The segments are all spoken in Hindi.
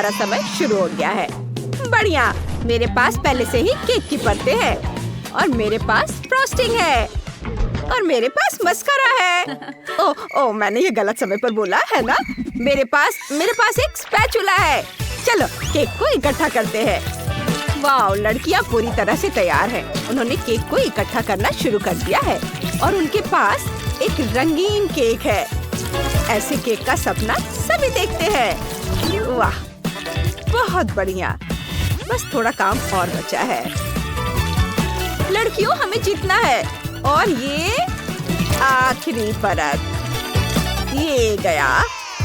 हमारा समय शुरू हो गया है। बढ़िया, मेरे पास पहले से ही केक की परतें हैं और मेरे पास फ्रॉस्टिंग है और मेरे पास मस्कारा है। ओह, मैंने ये गलत समय पर बोला है ना। मेरे पास एक स्पैचुला है। चलो केक को इकट्ठा करते हैं। वाह, लड़कियां पूरी तरह से तैयार हैं। उन्होंने केक को इकट्ठा करना शुरू कर दिया है और उनके पास एक रंगीन केक है। ऐसे केक का सपना सभी देखते हैं। वाह, बहुत बढ़िया। बस थोड़ा काम और बचा है। लड़कियों, हमें जीतना है और ये आखिरी परत। ये गया।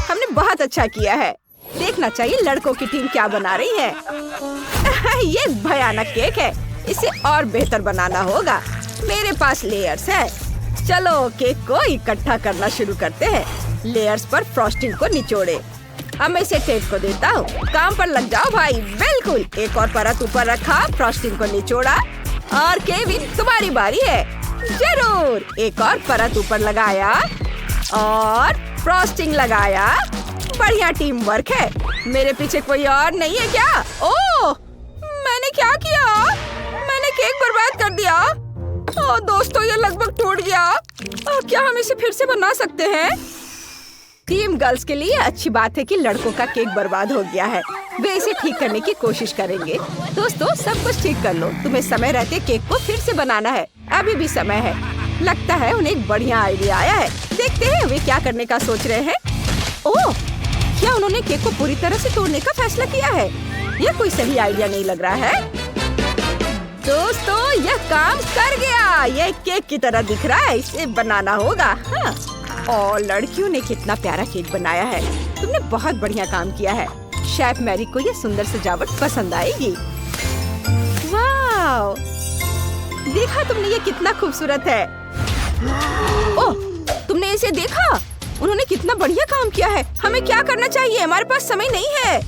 हमने बहुत अच्छा किया है। देखना चाहिए लड़कों की टीम क्या बना रही है। ये भयानक केक है। इसे और बेहतर बनाना होगा। मेरे पास लेयर्स है। चलो केक को इकट्ठा करना शुरू करते हैं। लेयर्स पर फ्रॉस्टिंग को निचोड़े। अब मैं इसे टेप को देता हूँ। काम पर लग जाओ भाई। बिल्कुल, एक और परत ऊपर रखा, फ्रॉस्टिंग को निचोड़ा और केविन तुम्हारी बारी है। जरूर, एक और परत ऊपर लगाया और फ्रॉस्टिंग लगाया। बढ़िया टीम वर्क है। मेरे पीछे कोई और नहीं है क्या? ओह, मैंने क्या किया? मैंने केक बर्बाद कर दिया। ओह दोस्तों, ये लगभग टूट गया। क्या हम इसे फिर से बना सकते हैं? टीम गर्ल्स के लिए अच्छी बात है कि लड़कों का केक बर्बाद हो गया है। वे इसे ठीक करने की कोशिश करेंगे। दोस्तों, सब कुछ ठीक कर लो। तुम्हें समय रहते केक को फिर से बनाना है। अभी भी समय है। लगता है उन्हें एक बढ़िया आइडिया आया है। देखते हैं वे क्या करने का सोच रहे हैं। ओह, क्या उन्होंने केक को पूरी तरह से तोड़ने का फैसला किया है? यह कोई सही आइडिया नहीं लग रहा है। दोस्तों, यह काम कर गया। यह केक की तरह दिख रहा है। इसे बनाना होगा। हाँ। और लड़कियों ने कितना प्यारा केक बनाया है। तुमने बहुत बढ़िया काम किया है। शेफ मैरी को ये सुंदर सजावट पसंद आएगी। वाह, देखा तुमने, ये कितना खूबसूरत है। ओह, तुमने इसे देखा? उन्होंने कितना बढ़िया काम किया है। हमें क्या करना चाहिए? हमारे पास समय नहीं है।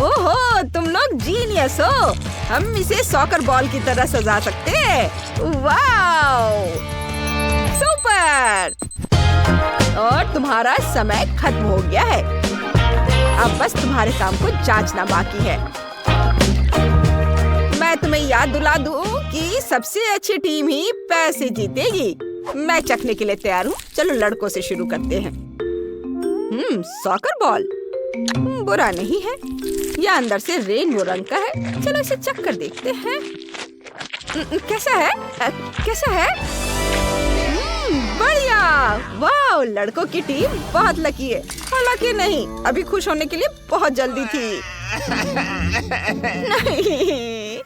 ओहो, तुम लोग जीनियस हो। हम इसे सॉकर बॉल की तरह सजा सकते हैं। वाह, सुपर। और तुम्हारा समय खत्म हो गया है। अब बस तुम्हारे काम को जांचना बाकी है। मैं तुम्हें याद दिला दूं कि सबसे अच्छी टीम ही पैसे जीतेगी। मैं चखने के लिए तैयार हूँ। चलो लड़कों से शुरू करते हैं। सॉकर बॉल बुरा नहीं है। यह अंदर से रेनबो रंग का है। चलो इसे चख कर देखते हैं। कैसा है? कैसा है? बढ़िया। वाह, लड़कों की टीम बहुत लकी है। हालांकि नहीं, अभी खुश होने के लिए बहुत जल्दी थी। नहीं।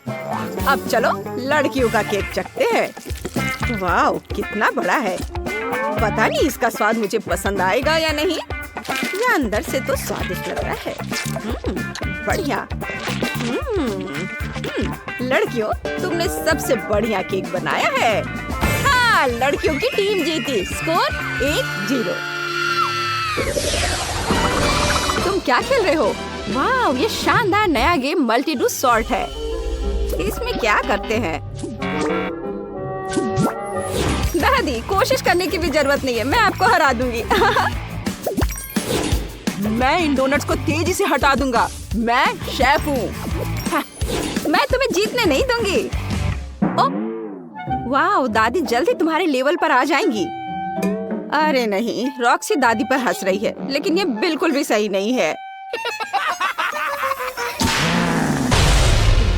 अब चलो लड़कियों का केक चखते हैं। वाह, कितना बड़ा है। पता नहीं इसका स्वाद मुझे पसंद आएगा या नहीं। यह अंदर से तो स्वादिष्ट लग रहा है। बढ़िया। लड़कियों, तुमने सबसे बढ़िया केक बनाया है। हाँ, लड़कियों की टीम जीती। स्कोर 1-0। तुम क्या खेल रहे हो? वाह, ये शानदार नया गेम मल्टी डू सॉर्ट है। इसमें क्या करते हैं? दादी, कोशिश करने की भी जरूरत नहीं है। मैं आपको हरा दूंगी। मैं इन डोनट्स को तेजी से हटा दूंगा। मैं शेफ हूँ। मैं तुम्हें जीतने नहीं दूंगी। ओह, वाह, दादी जल्दी तुम्हारे लेवल पर आ जाएंगी। अरे नहीं, रॉक्सी दादी पर हंस रही है, लेकिन ये बिल्कुल भी सही नहीं है।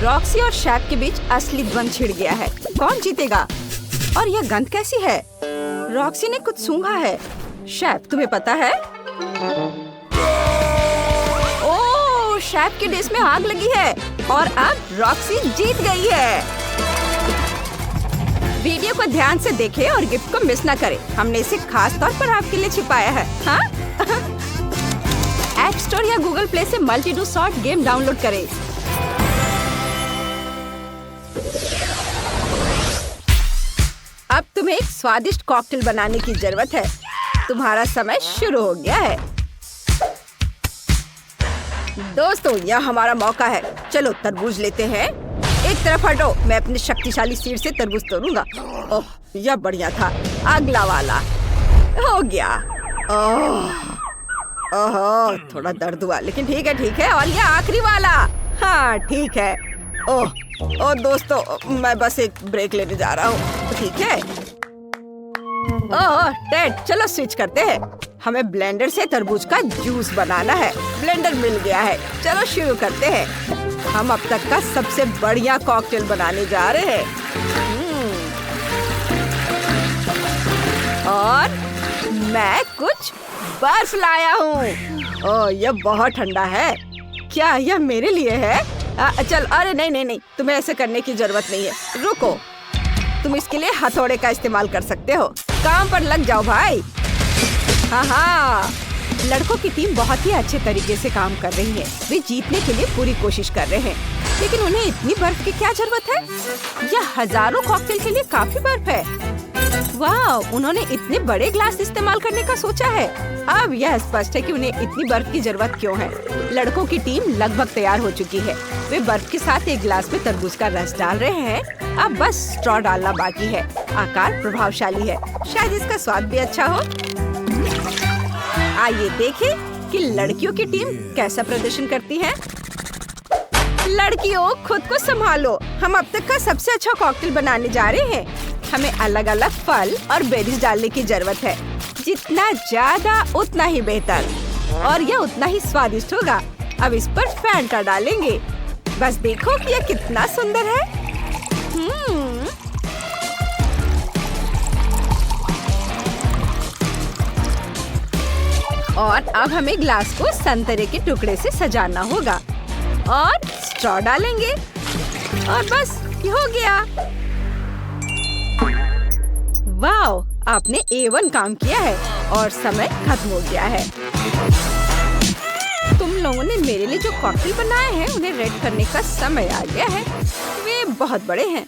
रॉक्सी और शेफ के बीच असली द्वंद छिड़ गया है। कौन जीतेगा? और यह गंध कैसी है? रॉक्सी ने कुछ सूंघा है। शेफ, तुम्हें पता है? ओह, शेफ की डिश में आग लगी है और अब रॉक्सी जीत गई है। वीडियो को ध्यान से देखें और गिफ्ट को मिस न करें। हमने इसे खास तौर पर आपके लिए छिपाया है। हाँ? ऐप स्टोर या गूगल प्ले से multi do sort game download करें। अब तुम्हें एक स्वादिष्ट कॉकटेल बनाने की जरूरत है। तुम्हारा समय शुरू हो गया है। दोस्तों, यह हमारा मौका है। चलो तरबूज लेते हैं। एक तरफ हटो, मैं अपने शक्तिशाली सीड से तरबूज तोड़ूंगा। ओह, यह बढ़िया था। अगला वाला हो गया। ओह, ओहो, थोड़ा दर्द हुआ, लेकिन ठीक है। और ये आखिरी वाला। हाँ ठीक है। ओह दोस्तों, मैं बस एक ब्रेक लेने जा रहा हूँ, ठीक है? ओह टेड, चलो स्विच करते हैं। हमें ब्लेंडर से तरबूज का जूस बनाना है। ब्लेंडर मिल गया है, चलो शुरू करते हैं। हम अब तक का सबसे बढ़िया कॉकटेल बनाने जा रहे हैं। और मैं कुछ बर्फ लाया हूँ। ओह, यह बहुत ठंडा है। क्या यह मेरे लिए है? चल, अरे नहीं, तुम्हें ऐसे करने की जरूरत नहीं है। रुको, तुम इसके लिए हथौड़े का इस्तेमाल कर सकते हो। काम पर लग जाओ भाई। हाँ, लड़कों की टीम बहुत ही अच्छे तरीके से काम कर रही है। वे जीतने के लिए पूरी कोशिश कर रहे हैं, लेकिन उन्हें इतनी बर्फ की क्या जरूरत है? यह हजारों कॉकटेल के लिए काफी बर्फ है। वाह, उन्होंने इतने बड़े ग्लास इस्तेमाल करने का सोचा है। अब यह स्पष्ट है कि उन्हें इतनी बर्फ की जरूरत क्यों है। लड़कों की टीम लगभग तैयार हो चुकी है। वे बर्फ के साथ एक ग्लास में तरबूज का रस डाल रहे हैं। अब बस स्ट्रॉ डालना बाकी है। आकार प्रभावशाली है, शायद इसका स्वाद भी अच्छा हो। आइए देखें कि लड़कियों की टीम कैसा प्रदर्शन करती है। लड़कियों, खुद को संभालो। हम अब तक का सबसे अच्छा कॉकटेल बनाने जा रहे हैं। हमें अलग अलग फल और बेरीज डालने की जरूरत है। जितना ज्यादा उतना ही बेहतर, और यह उतना ही स्वादिष्ट होगा। अब इस पर फैंटा डालेंगे। बस देखो कि यह कितना सुंदर है। और अब हमें ग्लास को संतरे के टुकड़े से सजाना होगा और स्ट्रॉ डालेंगे और बस ये हो गया। वाओ, आपने A1 काम किया है और समय खत्म हो गया है। तुम लोगों ने मेरे लिए जो कॉकटेल बनाए हैं उन्हें रेड करने का समय आ गया है। वे बहुत बड़े हैं।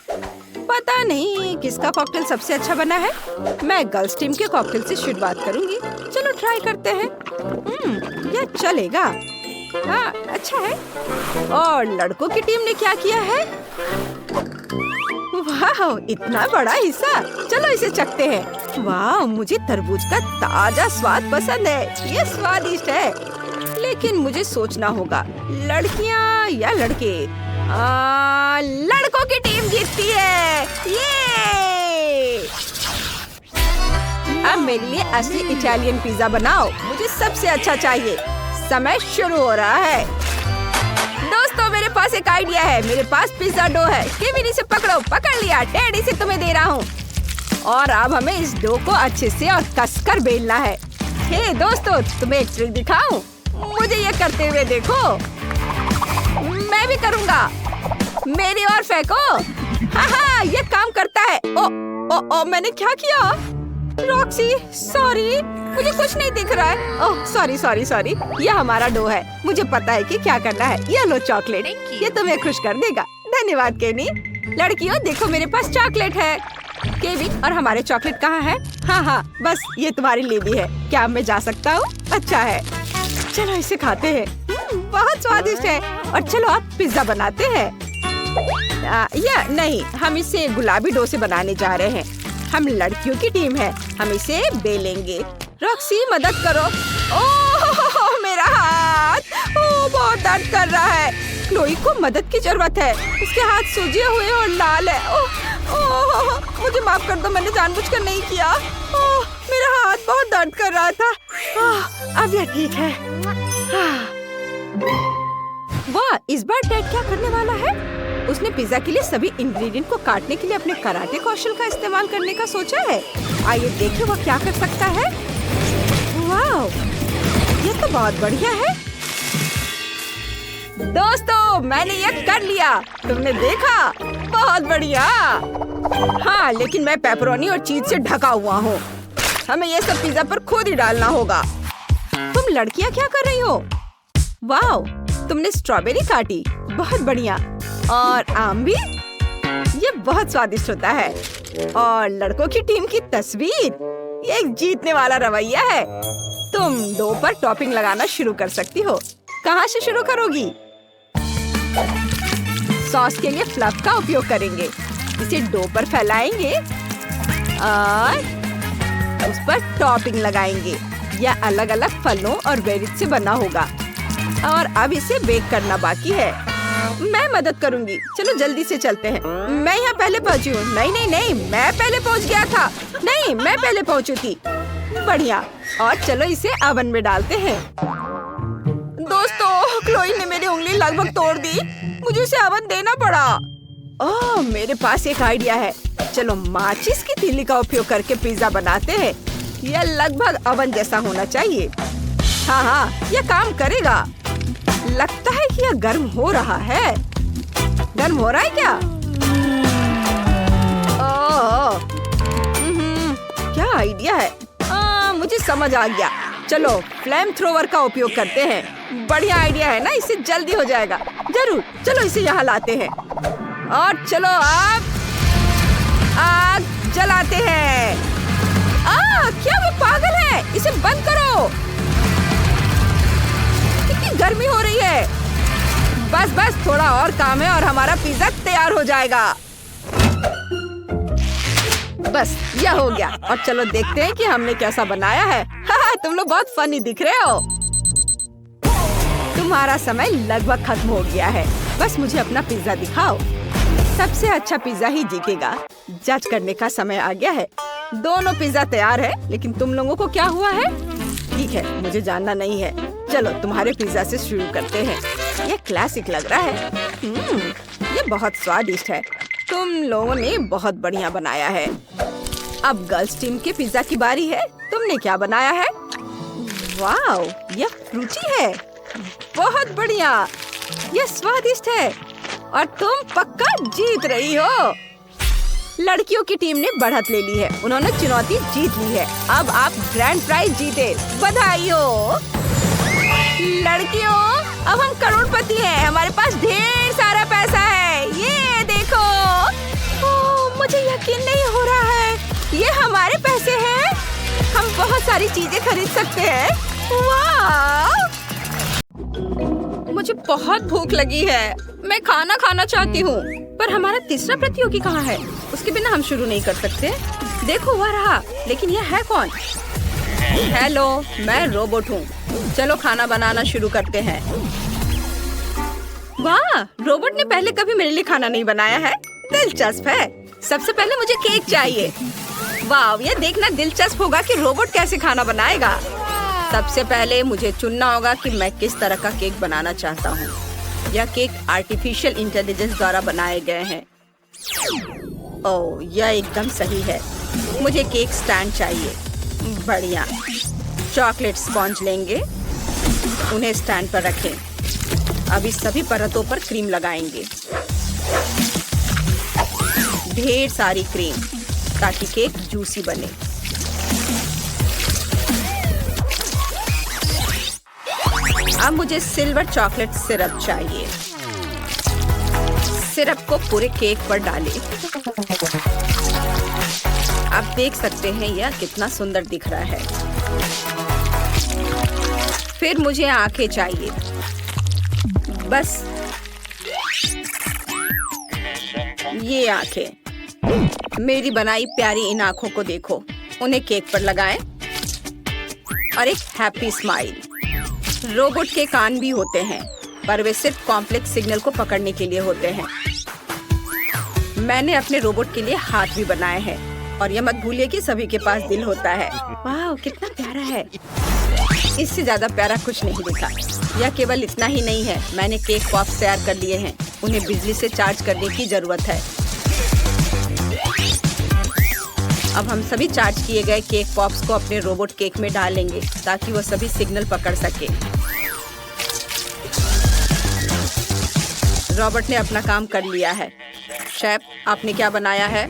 पता नहीं किसका कॉकटेल सबसे अच्छा बना है। मैं गर्ल्स टीम के कॉकटेल से शुरुआत करूंगी। चलो ट्राई करते हैं। यह चलेगा। हाँ, अच्छा है। और लड़कों की टीम ने क्या किया है? वाह, इतना बड़ा हिस्सा। चलो इसे चखते हैं। वाह, मुझे तरबूज का ताजा स्वाद पसंद है। ये स्वादिष्ट है, लेकिन मुझे सोचना होगा, लड़कियाँ या लड़के? लड़कों की टीम जीतती है। ये अब मेरे लिए असली इटालियन पिज्जा बनाओ। मुझे सबसे अच्छा चाहिए। समय शुरू हो रहा है। दोस्तों, मेरे पास एक आइडिया है। मेरे पास पिज्जा डो है। केविन, इसे पकड़ो। पकड़ लिया। टेड, इसे तुम्हें दे रहा हूँ। और अब हमें इस डो को अच्छे से और कसकर बेलना है। हे दोस्तों, तुम्हें एक ट्रिक दिखाऊं? मुझे ये करते हुए देखो। मैं भी करूँगा। मेरी और फेंको। हाँ, ये काम करता है। ओ, मैंने क्या किया? रॉक्सी, सॉरी, मुझे कुछ नहीं दिख रहा है। ओह, सॉरी। यह हमारा डो है। मुझे पता है कि क्या करना है। ये लो चॉकलेट, ये तुम्हें खुश कर देगा। धन्यवाद केनी। लड़कियों, देखो मेरे पास चॉकलेट है। केविन, और हमारे चॉकलेट कहाँ है? हाँ, बस ये तुम्हारे लिए भी है। क्या मैं जा सकता हूँ? अच्छा है, चलो इसे खाते हैं। बहुत स्वादिष्ट है। और चलो अब पिज्जा बनाते हैं। या नहीं, हम इसे गुलाबी डो से बनाने जा रहे हैं। हम लड़कियों की टीम है। हम इसे बेलेंगे। रॉक्सी, मदद करो। ओह, मेरा हाथ। ओह, बहुत दर्द कर रहा है। क्लोई को मदद की जरूरत है। उसके हाथ सूजे हुए और लाल है। ओह, मुझे माफ कर दो, मैंने जानबूझकर नहीं किया। ओह, मेरा हाथ बहुत दर्द कर रहा था। अब यह ठीक है। वाह, इस बार टेड क्या करने वाला है? उसने पिज्जा के लिए सभी इंग्रेडिएंट को काटने के लिए अपने कराटे कौशल का इस्तेमाल करने का सोचा है। आइए देखें वो क्या कर सकता है। वाह, ये तो बहुत बढ़िया है। दोस्तों, मैंने ये कर लिया। तुमने देखा? बहुत बढ़िया। हाँ, लेकिन मैं पेपरोनी और चीज से ढका हुआ हूँ। हमें ये सब पिज्जा पर खुद ही डालना होगा। तुम लड़कियाँ क्या कर रही हो? वाह, तुमने स्ट्रॉबेरी काटी। बहुत बढ़िया। और आम भी। ये बहुत स्वादिष्ट होता है। और लड़कों की टीम की तस्वीर। ये एक जीतने वाला रवैया है। तुम डो पर टॉपिंग लगाना शुरू कर सकती हो। कहाँ से शुरू करोगी? सॉस के लिए फ्लफ का उपयोग करेंगे। इसे डो पर फैलाएंगे और उस पर टॉपिंग लगाएंगे। यह अलग अलग फलों और बेरीज से बना होगा और अब इसे बेक करना बाकी है। मैं मदद करूंगी। चलो जल्दी से चलते हैं। मैं यहाँ पहले पहुँची हूँ। नहीं नहीं नहीं, मैं पहले पहुँच गया था। नहीं, मैं पहले पहुँची थी। बढ़िया। और चलो इसे ओवन में डालते हैं। दोस्तों, क्लोई ने मेरी उंगली लगभग तोड़ दी। मुझे उसे ओवन देना पड़ा। ओह, मेरे पास एक आइडिया है। चलो माचिस की तीली का उपयोग करके पिज्जा बनाते हैं। यह लगभग ओवन जैसा होना चाहिए। हाँ हाँ, यह काम करेगा। लगता है कि यह गर्म हो रहा है। गर्म हो रहा है क्या? ओह, क्या आइडिया है। मुझे समझ आ गया। चलो फ्लेम थ्रोवर का उपयोग करते हैं। बढ़िया आइडिया है ना, इससे जल्दी हो जाएगा। जरूर। चलो इसे यहाँ लाते हैं और चलो अब आग जलाते हैं। क्या वो पागल है? इसे बंद करो। कितनी गर्मी हो रही है। बस बस, थोड़ा और काम है और हमारा पिज्जा तैयार हो जाएगा। बस यह हो गया। और चलो देखते हैं कि हमने कैसा बनाया है। तुम लोग बहुत फनी दिख रहे हो। तुम्हारा समय लगभग खत्म हो गया है। बस मुझे अपना पिज्जा दिखाओ। सबसे अच्छा पिज्जा ही जीतेगा। जज करने का समय आ गया है। दोनों पिज्जा तैयार है, लेकिन तुम लोगों को क्या हुआ है? ठीक है, मुझे जानना नहीं है। चलो तुम्हारे पिज्जा से शुरू करते हैं। ये क्लासिक लग रहा है। ये बहुत स्वादिष्ट है। तुम लोगों ने बहुत बढ़िया बनाया है। अब गर्ल्स टीम के पिज्जा की बारी है। तुमने क्या बनाया है? वाओ, यह फ्रूटी है। बहुत बढ़िया। यह स्वादिष्ट है और तुम पक्का जीत रही हो। लड़कियों की टीम ने बढ़त ले ली है। उन्होंने चुनौती जीत ली है। अब आप ग्रैंड प्राइज जीते। बधाई हो लड़कियों। अब हम करोड़पति हैं। हमारे पास ढेर सारा पैसा है। ये देखो। मुझे यकीन नहीं हो रहा है। ये हमारे पैसे हैं। हम बहुत सारी चीजें खरीद सकते हैं। वाह! मुझे बहुत भूख लगी है। मैं खाना खाना चाहती हूँ। पर हमारा तीसरा प्रतियोगी कहाँ है? उसके बिना हम शुरू नहीं कर सकते। देखो वह रहा। लेकिन यह है कौन? हेलो, मैं रोबोट हूँ। चलो खाना बनाना शुरू करते हैं। वाह, रोबोट ने पहले कभी मेरे लिए खाना नहीं बनाया है। दिलचस्प है। सबसे पहले मुझे केक चाहिए। वाह, ये देखना दिलचस्प होगा कि रोबोट कैसे खाना बनाएगा। सबसे पहले मुझे चुनना होगा कि मैं किस तरह का केक बनाना चाहता हूँ। यह केक आर्टिफिशियल इंटेलिजेंस द्वारा बनाए गए हैं। ओह, यह एकदम सही है। मुझे केक स्टैंड चाहिए। बढ़िया। चॉकलेट स्पॉन्ज लेंगे, उन्हें स्टैंड पर रखें। अब इस सभी परतों पर क्रीम लगाएंगे। ढेर सारी क्रीम ताकि केक जूसी बने। अब मुझे सिल्वर चॉकलेट सिरप चाहिए। सिरप को पूरे केक पर डालें। आप देख सकते हैं यह कितना सुंदर दिख रहा है। फिर मुझे आंखें चाहिए। बस ये आंखें। मेरी बनाई प्यारी इन आंखों को देखो। उन्हें केक पर लगाएं और एक हैप्पी स्माइल। रोबोट के कान भी होते हैं, पर वे सिर्फ कॉम्प्लेक्स सिग्नल को पकड़ने के लिए होते हैं। मैंने अपने रोबोट के लिए हाथ भी बनाए हैं और यह मत भूलिए कि सभी के पास दिल होता है। वाह, कितना प्यारा है। इससे ज्यादा प्यारा कुछ नहीं दिखा। यह केवल इतना ही नहीं है। मैंने केक पॉप्स तैयार कर लिए हैं। उन्हें बिजली से चार्ज करने की जरूरत है। अब हम सभी चार्ज किए गए केक पॉप्स को अपने रोबोट केक में डालेंगे ताकि वो सभी सिग्नल पकड़ सके। रॉबर्ट ने अपना काम कर लिया है। शेफ, आपने क्या बनाया है?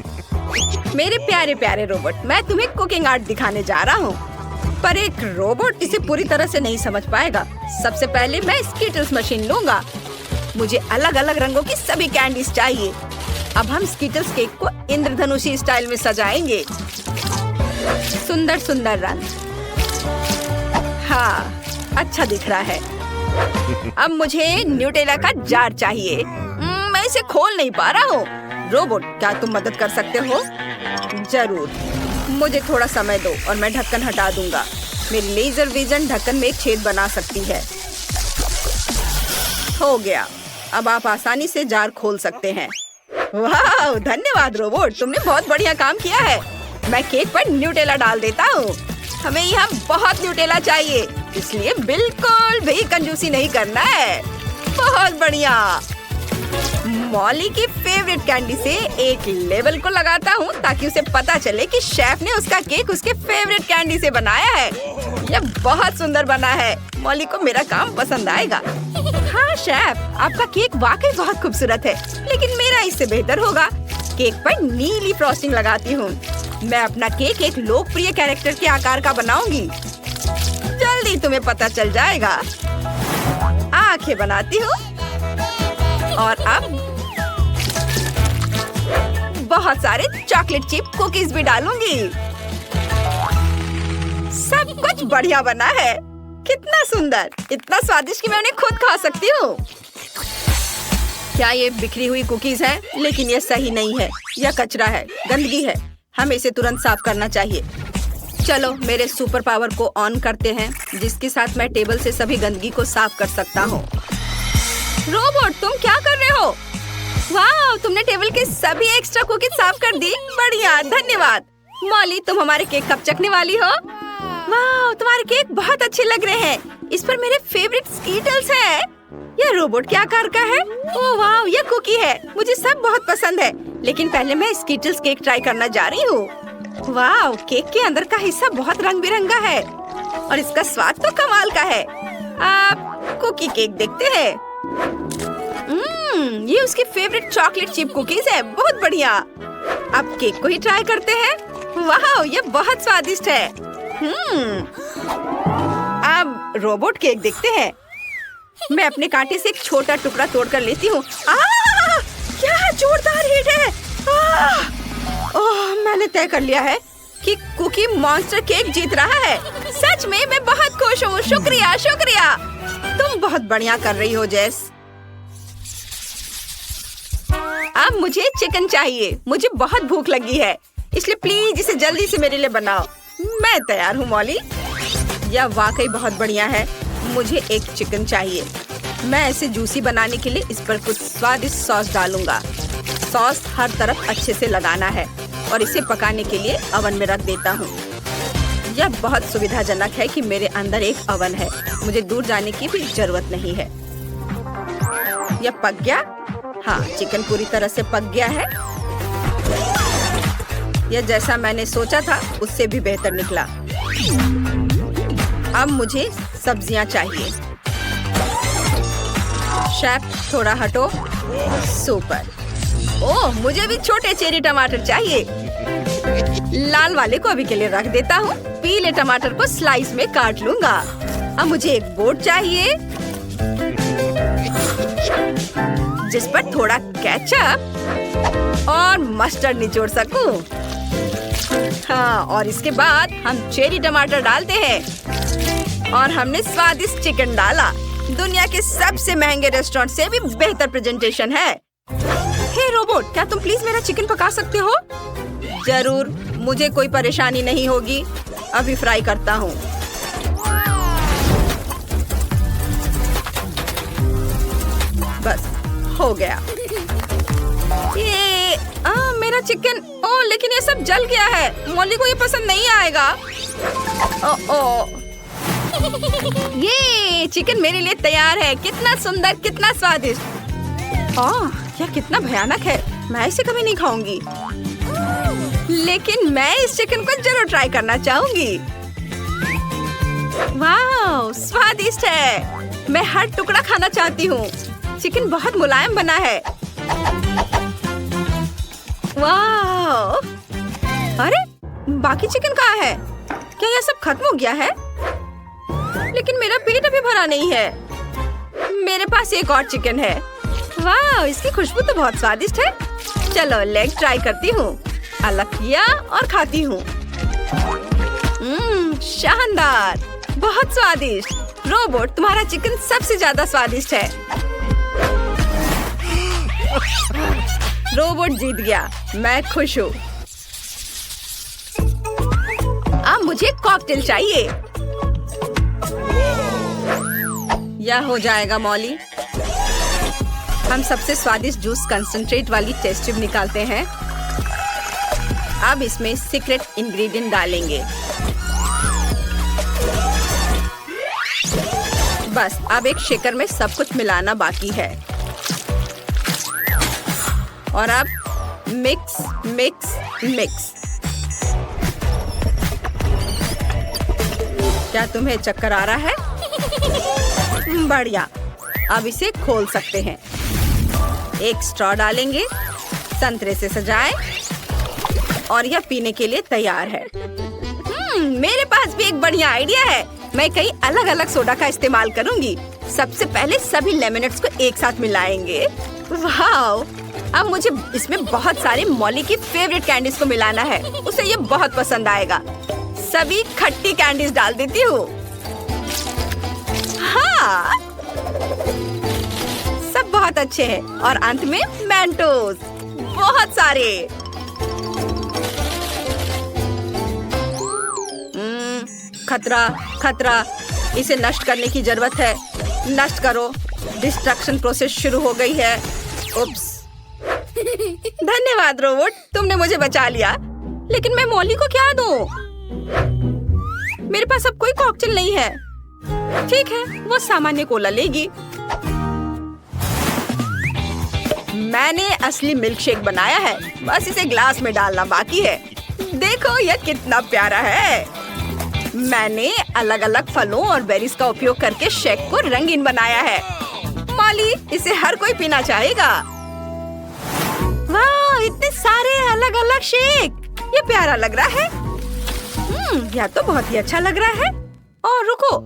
मेरे प्यारे प्यारे रोबोट, मैं तुम्हें कुकिंग आर्ट दिखाने जा रहा हूँ। पर एक रोबोट इसे पूरी तरह से नहीं समझ पाएगा। सबसे पहले मैं स्कीटल्स मशीन लूंगा। मुझे अलग अलग रंगों की सभी कैंडीज चाहिए। अब हम स्कीटल्स केक को इंद्रधनुषी स्टाइल में सजाएंगे। सुंदर सुंदर रंग। हाँ, अच्छा दिख रहा है। अब मुझे न्यूटेला का जार चाहिए। मैं इसे खोल नहीं पा रहा हूँ। रोबोट, क्या तुम मदद कर सकते हो? जरूर। मुझे थोड़ा समय दो और मैं ढक्कन हटा दूंगा। मेरी लेजर विजन ढक्कन में एक छेद बना सकती है। हो गया, अब आप आसानी से जार खोल सकते हैं। वाह, धन्यवाद रोबोट, तुमने बहुत बढ़िया काम किया है। मैं केक पर न्यूटेला डाल देता हूँ। हमें यहाँ बहुत न्यूटेला चाहिए, इसलिए बिल्कुल भी कंजूसी नहीं करना है। बहुत बढ़िया। मॉली की फेवरेट कैंडी से एक लेबल को लगाता हूँ ताकि उसे पता चले कि शेफ ने उसका केक उसके फेवरेट कैंडी से बनाया है। यह बहुत सुंदर बना है। मॉली को मेरा काम पसंद आएगा। हाँ शेफ, आपका केक वाकई बहुत खूबसूरत है, लेकिन मेरा इससे बेहतर होगा। केक पर नीली फ्रॉस्टिंग लगाती हूँ। मैं अपना केक एक लोकप्रिय कैरेक्टर के आकार का बनाऊंगी। जल्दी तुम्हें पता चल जाएगा। आंखें बनाती हूँ और अब बहुत सारे चॉकलेट चिप कुकीज भी डालूंगी। सब कुछ बढ़िया बना है। कितना सुंदर, इतना स्वादिष्ट कि मैं उन्हें खुद खा सकती हूँ। क्या ये बिखरी हुई कुकीज है? लेकिन ये सही नहीं है। यह कचरा है, गंदगी है। हमें इसे तुरंत साफ करना चाहिए। चलो मेरे सुपर पावर को ऑन करते हैं, जिसके साथ मैं टेबल से सभी गंदगी को साफ कर सकता हूँ। रोबोट, तुम क्या कर रहे हो? वाह, तुमने टेबल के सभी एक्स्ट्रा कुकीज साफ कर दी। बढ़िया, धन्यवाद। मॉली, तुम हमारे केक कब चखने वाली हो? वाह, तुम्हारे केक बहुत अच्छे लग रहे हैं। इस पर मेरे फेवरेट स्कीटल्स हैं। यह रोबोट के आकार का है। ओह वाह, यह कुकी है। मुझे सब बहुत पसंद है, लेकिन पहले मैं स्कीटल्स केक ट्राई करना जा रही हूँ। वाह, केक के अंदर का हिस्सा बहुत रंग बिरंगा है और इसका स्वाद तो कमाल का है। आप कुकी केक देखते हैं। ये उसकी फेवरेट चॉकलेट चिप कुकीज है। बहुत बढ़िया। अब केक को ही ट्राई करते हैं। वाह, ये बहुत स्वादिष्ट है। अब रोबोट केक देखते हैं। मैं अपने कांटे से एक छोटा टुकड़ा तोड़कर लेती हूँ। क्या जोरदार हीट है। ओह, मैंने तय कर लिया है कि कुकी मॉन्स्टर केक जीत रहा है। सच में मैं बहुत खुश हूँ। शुक्रिया शुक्रिया, तुम बहुत बढ़िया कर रही हो जेस। अब मुझे चिकन चाहिए। मुझे बहुत भूख लगी है, इसलिए प्लीज इसे जल्दी से मेरे लिए बनाओ। मैं तैयार हूँ मॉली। यह वाकई बहुत बढ़िया है। मुझे एक चिकन चाहिए। मैं इसे जूसी बनाने के लिए इस पर कुछ स्वादिष्ट सॉस डालूंगा। सॉस हर तरफ अच्छे से लगाना है और इसे पकाने के लिए ओवन में रख देता हूँ। यह बहुत सुविधाजनक है कि मेरे अंदर एक ओवन है। मुझे दूर जाने की भी जरूरत नहीं है। यह पक गया। हाँ, चिकन पूरी तरह से पक गया है। यह जैसा मैंने सोचा था उससे भी बेहतर निकला। अब मुझे सब्जियां चाहिए। शेफ, थोड़ा हटो। सुपर। ओह, मुझे भी छोटे चेरी टमाटर चाहिए। लाल वाले को अभी के लिए रख देता हूँ। पीले टमाटर को स्लाइस में काट लूंगा। अब मुझे एक बोर्ड चाहिए जिस पर थोड़ा केचप और मस्टर्ड निचोड़ सकूं। हाँ, और इसके बाद हम चेरी टमाटर डालते हैं और हमने स्वादिष्ट चिकन डाला। दुनिया के सबसे महंगे रेस्टोरेंट से भी बेहतर प्रेजेंटेशन है। हे रोबोट, क्या तुम प्लीज मेरा चिकन पका सकते हो? जरूर, मुझे कोई परेशानी नहीं होगी। अभी फ्राई करता हूँ। बस हो गया। ये मेरा चिकन। ओह, लेकिन ये सब जल गया है। मॉली को ये पसंद नहीं आएगा। ओह, ये चिकन मेरे लिए तैयार है। कितना सुंदर, कितना स्वादिष्ट। यह कितना भयानक है। मैं इसे कभी नहीं खाऊंगी, लेकिन मैं इस चिकन को जरूर ट्राई करना चाहूंगी। वाह, स्वादिष्ट है। मैं हर टुकड़ा खाना चाहती हूँ। चिकन बहुत मुलायम बना है। वाह! अरे, बाकी चिकन कहाँ है? क्या यह सब खत्म हो गया है? लेकिन मेरा पेट अभी भरा नहीं है। मेरे पास एक और चिकन है। वाह, इसकी खुशबू तो बहुत स्वादिष्ट है। चलो लेग ट्राई करती हूँ। अलग किया और खाती हूँ। शानदार, बहुत स्वादिष्ट। रोबोट, तुम्हारा चिकन सबसे ज्यादा स्वादिष्ट है। रोबोट जीत गया। मैं खुश हूँ। अब मुझे कॉकटेल चाहिए। यह हो जाएगा मॉली। हम सबसे स्वादिष्ट जूस कंसंट्रेट वाली टेस्ट ट्यूब निकालते हैं। अब इसमें सीक्रेट इंग्रेडिएंट डालेंगे। बस अब एक शेकर में सब कुछ मिलाना बाकी है। और अब मिक्स मिक्स मिक्स। क्या तुम्हें चक्कर आ रहा है? बढ़िया। अब इसे खोल सकते हैं। एक स्ट्रॉ डालेंगे, संतरे से सजाएं और यह पीने के लिए तैयार है। मेरे पास भी एक बढ़िया आइडिया है। मैं कई अलग अलग सोडा का इस्तेमाल करूंगी। सबसे पहले सभी लेमनेड्स को एक साथ मिलाएंगे। वाओ! अब मुझे इसमें बहुत सारे मॉली की फेवरेट कैंडीज को मिलाना है। उसे ये बहुत पसंद आएगा। सभी खट्टी कैंडीज डाल देती हूँ। हाँ, सब बहुत अच्छे हैं। और अंत में मेंटोस, बहुत सारे। खतरा खतरा, इसे नष्ट करने की जरूरत है। नष्ट करो। डिस्ट्रक्शन प्रोसेस शुरू हो गई है। उप्स। धन्यवाद रोबोट, तुमने मुझे बचा लिया। लेकिन मैं मॉली को क्या दूं? मेरे पास अब कोई कॉकटेल नहीं है। ठीक है, वो सामान्य कोला लेगी। मैंने असली मिल्क शेक बनाया है। बस इसे ग्लास में डालना बाकी है। देखो यह कितना प्यारा है। मैंने अलग अलग फलों और बेरीज का उपयोग करके शेक को रंगीन बनाया है। मॉली, इसे हर कोई पीना चाहेगा। वाह, इतने सारे अलग अलग शेक। ये प्यारा लग रहा है। यह तो बहुत ही अच्छा लग रहा है। और रुको,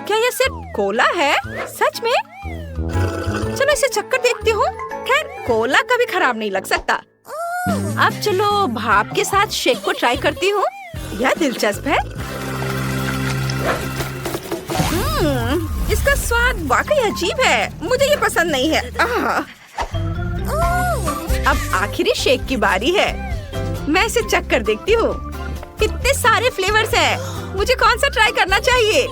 क्या यह सिर्फ कोला है? सच में? चलो इसे चक्कर देखती हूँ। खैर, कोला कभी खराब नहीं लग सकता। अब चलो भाप के साथ शेक को ट्राई करती हूँ। यह दिलचस्प है। इसका स्वाद वाकई अजीब है। मुझे ये पसंद नहीं है। अब आखिरी शेक की बारी है। मैं इसे चक्कर देखती हूँ। कितने सारे फ्लेवर्स हैं। मुझे कौन सा ट्राई करना चाहिए?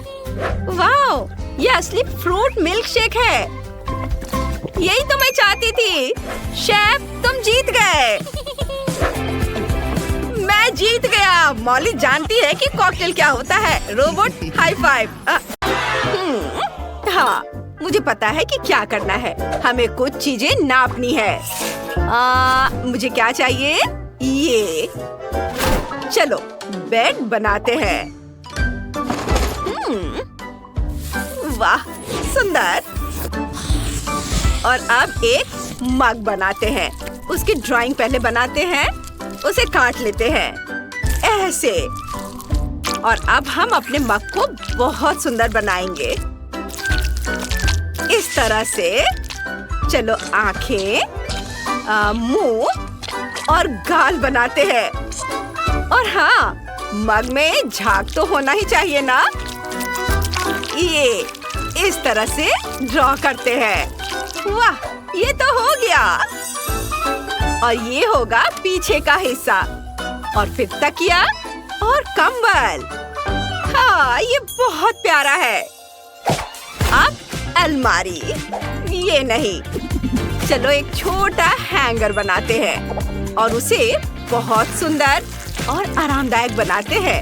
वाओ, ये असली फ्रूट मिल्क शेक है। यही तो मैं चाहती थी। शेफ, तुम जीत गए। मैं जीत गया। मॉली जानती है कि कॉकटेल क्या होता है। Robot, high five. हाँ, मुझे पता है कि क्या करना है। हमें कुछ चीजें नापनी है। मुझे क्या चाहिए? ये। चलो बेड बनाते हैं। वाह, सुंदर। और अब एक मग बनाते हैं। उसकी ड्राइंग पहले बनाते हैं। उसे काट लेते हैं ऐसे। और अब हम अपने मग को बहुत सुंदर बनाएंगे इस तरह से। चलो आंखें, मुंह और गाल बनाते हैं। और हाँ, मग में झाग तो होना ही चाहिए ना। ये इस तरह से ड्रॉ करते हैं। वाह, ये तो हो गया। और ये होगा पीछे का हिस्सा। और फिर तकिया और कंबल। हाँ, ये बहुत प्यारा है। अब अलमारी। ये नहीं, चलो एक छोटा हैंगर बनाते हैं और उसे बहुत सुंदर और आरामदायक बनाते हैं।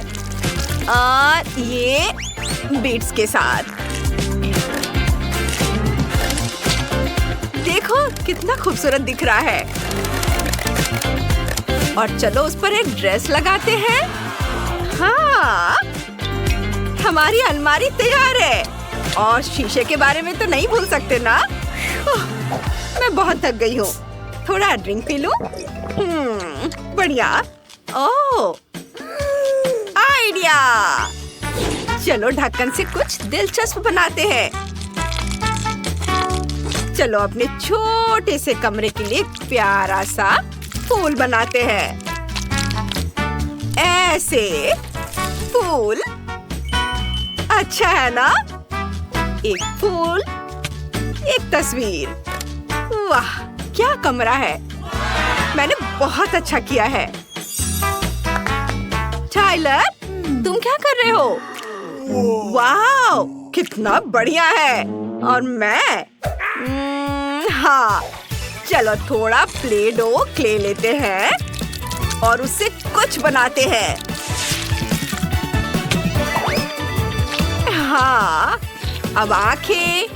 और ये बीट्स के साथ। देखो कितना खूबसूरत दिख रहा है। और चलो उस पर एक ड्रेस लगाते हैं। हाँ, हमारी अलमारी तैयार है। और शीशे के बारे में तो नहीं भूल सकते ना। मैं बहुत थक गई हूँ। थोड़ा ड्रिंक पी लूं। बढ़िया। ओह, आइडिया। चलो ढक्कन से कुछ दिलचस्प बनाते हैं। चलो अपने छोटे से कमरे के लिए प्यारा सा फूल बनाते हैं। ऐसे फूल अच्छा है ना? एक फूल, एक तस्वीर। वाह, क्या कमरा है। मैंने बहुत अच्छा किया है। टाइलर, तुम क्या कर रहे हो? वाह, कितना बढ़िया है। और मैं हाँ, चलो थोड़ा प्ले डो क्ले लेते हैं और उससे कुछ बनाते हैं। हाँ, अब आंखें,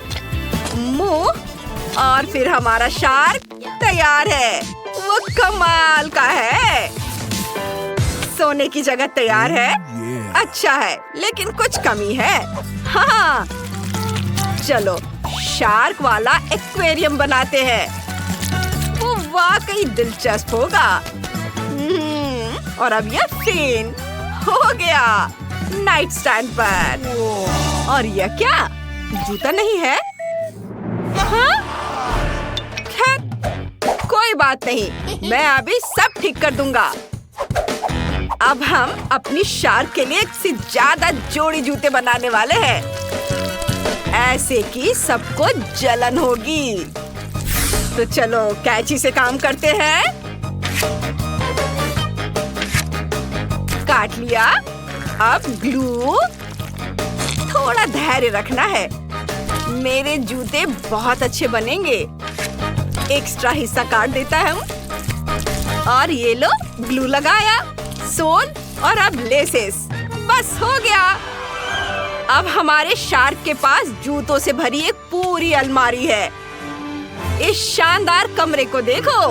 मुंह और फिर हमारा शार्क तैयार है। वो कमाल का है। सोने की जगह तैयार है। अच्छा है, लेकिन कुछ कमी है। हाँ, चलो शार्क वाला एक्वेरियम बनाते हैं। वो वाकई दिलचस्प होगा। और अब यह फेन हो गया नाइट स्टैंड पर। और यह क्या, जूता नहीं है? हाँ? खैर, कोई बात नहीं, मैं अभी सब ठीक कर दूंगा। अब हम अपनी शार्क के लिए एक से ज्यादा जोड़ी जूते बनाने वाले हैं, ऐसे कि सबको जलन होगी। तो चलो कैंची से काम करते हैं। काट लिया। अब ग्लू। थोड़ा धैर्य रखना है, मेरे जूते बहुत अच्छे बनेंगे। एक्स्ट्रा हिस्सा काट देता है हम। और ये लो, ग्लू लगाया, सोल और अब लेसेस। बस हो गया। अब हमारे शार्क के पास जूतों से भरी एक पूरी अलमारी है। इस शानदार कमरे को देखो।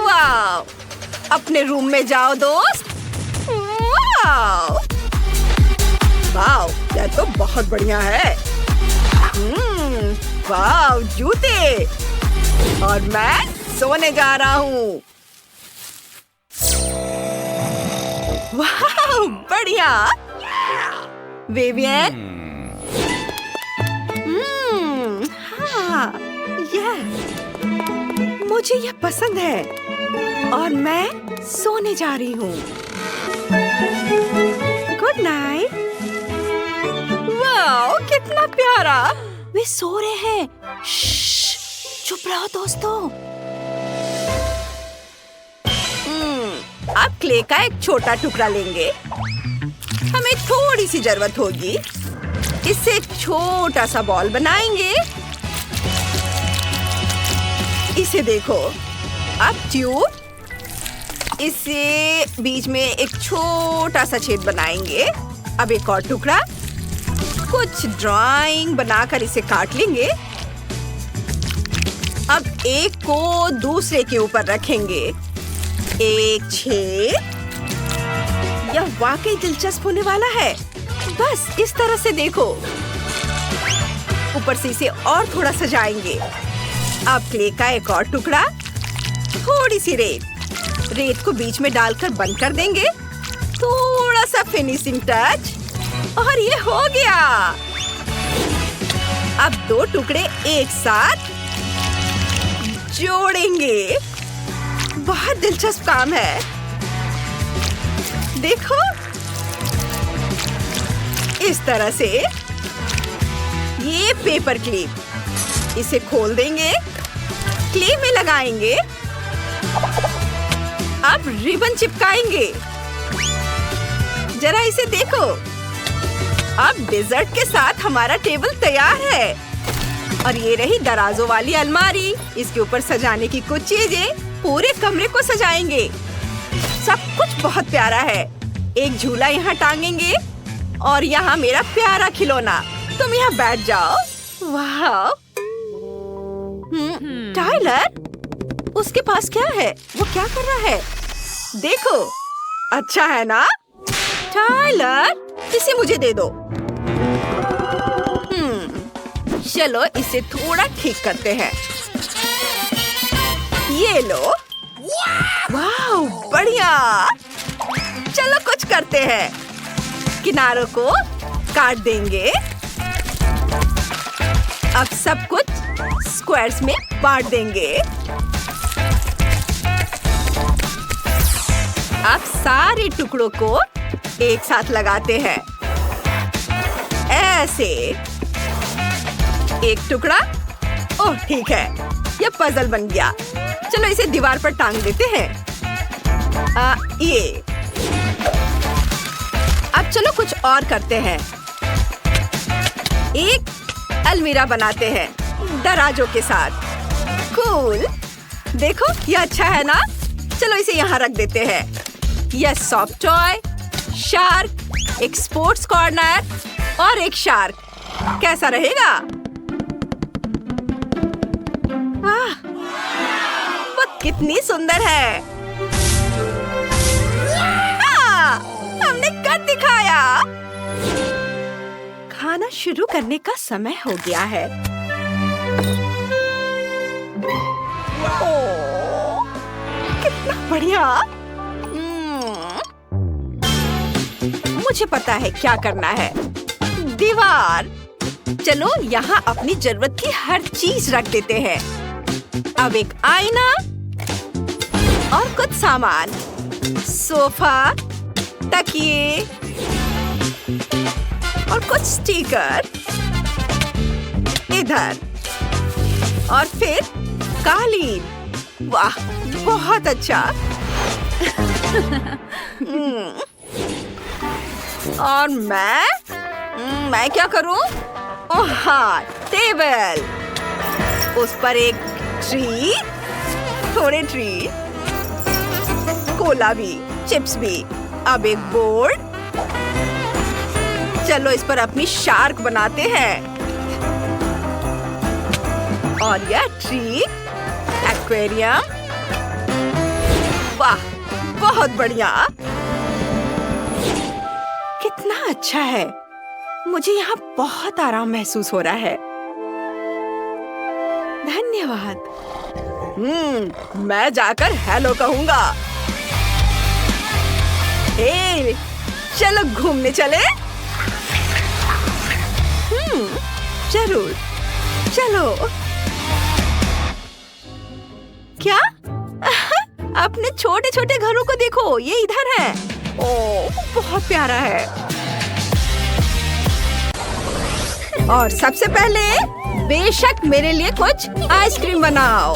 वाह! अपने रूम में जाओ दोस्त। वाह! वाह! यह तो बहुत बढ़िया है। वाह, जूते। और मैं सोने जा रहा हूँ। वाह, बढ़िया। विवियन। हाँ, मुझे यह पसंद है। और मैं सोने जा रही हूँ। Good night. वाह, कितना प्यारा। वे सो रहे हैं। चुप रहो दोस्तों। अब क्ले का एक छोटा टुकड़ा लेंगे। हमें थोड़ी सी जरूरत होगी। इससे एक छोटा सा बॉल बनाएंगे। इसे देखो। अब ट्यूब। इसे बीच में एक छोटा सा छेद बनाएंगे। अब एक और टुकड़ा। कुछ ड्राइंग बनाकर इसे काट लेंगे। अब एक को दूसरे के ऊपर रखेंगे। एक छेद। यह वाकई दिलचस्प होने वाला है। बस इस तरह से देखो। ऊपर से इसे और थोड़ा सजाएंगे। अब क्ले का एक और टुकड़ा। थोड़ी सी रेत को बीच में डालकर बंद कर देंगे। थोड़ा सा फिनिशिंग टच। और ये हो गया। अब दो टुकड़े एक साथ जोड़ेंगे। बहुत दिलचस्प काम है। देखो, इस तरह से। ये पेपर क्लिप। इसे खोल देंगे, क्ले में लगाएंगे। अब रिबन चिपकाएंगे। जरा इसे देखो। अब डेजर्ट के साथ हमारा टेबल तैयार है। और ये रही दराजों वाली अलमारी। इसके ऊपर सजाने की कुछ चीजें। पूरे कमरे को सजाएंगे। सब कुछ बहुत प्यारा है। एक झूला यहाँ टांगेंगे। और यहाँ मेरा प्यारा खिलौना। तुम यहाँ बैठ जाओ। वाह! टाइलर, उसके पास क्या है? वो क्या कर रहा है? देखो। अच्छा है ना? टाइलर, इसे मुझे दे दो। चलो इसे थोड़ा ठीक करते हैं। ये लो। वाह, बढ़िया। चलो कुछ करते हैं। किनारों को काट देंगे। अब सब कुछ स्क्वायर्स में बांट देंगे। अब सारे टुकड़ों को एक साथ लगाते हैं। ऐसे। एक टुकड़ा। ओह, ठीक है, यह पजल बन गया। चलो इसे दीवार पर टांग देते हैं। ये। अब चलो कुछ और करते हैं। एक अलमीरा बनाते हैं दराजों के साथ। कूल। देखो ये अच्छा है ना? चलो इसे यहाँ रख देते हैं। यह सॉफ्ट टॉय, शार्क, एक स्पोर्ट्स कॉर्नर और एक शार्क। कैसा रहेगा? वाह, वो कितनी सुंदर है। हमने कर दिखाया। खाना शुरू करने का समय हो गया है। ओह, कितना बढ़िया। मुझे पता है क्या करना है। दीवार। चलो यहाँ अपनी जरूरत की हर चीज रख देते हैं। अब एक आईना और कुछ सामान, सोफा, तकिए और कुछ स्टिकर इधर और फिर कालीन। वाह, बहुत अच्छा। और मैं क्या करूं? ओह हाँ, टेबल। उस पर एक ट्री, थोड़े ट्री, कोला भी, चिप्स भी। अब एक बोर्ड। चलो इस पर अपनी शार्क बनाते हैं। और यह ट्री, एक्वेरियम। वाह, बहुत बढ़िया। कितना अच्छा है। मुझे यहाँ बहुत आराम महसूस हो रहा है। धन्यवाद। मैं जाकर हेलो कहूँगा। हे, चलो घूमने चले। जरूर, चलो। क्या? अपने छोटे छोटे घरों को देखो, ये इधर है। ओह, बहुत प्यारा है। और सबसे पहले बेशक मेरे लिए कुछ आइसक्रीम बनाओ।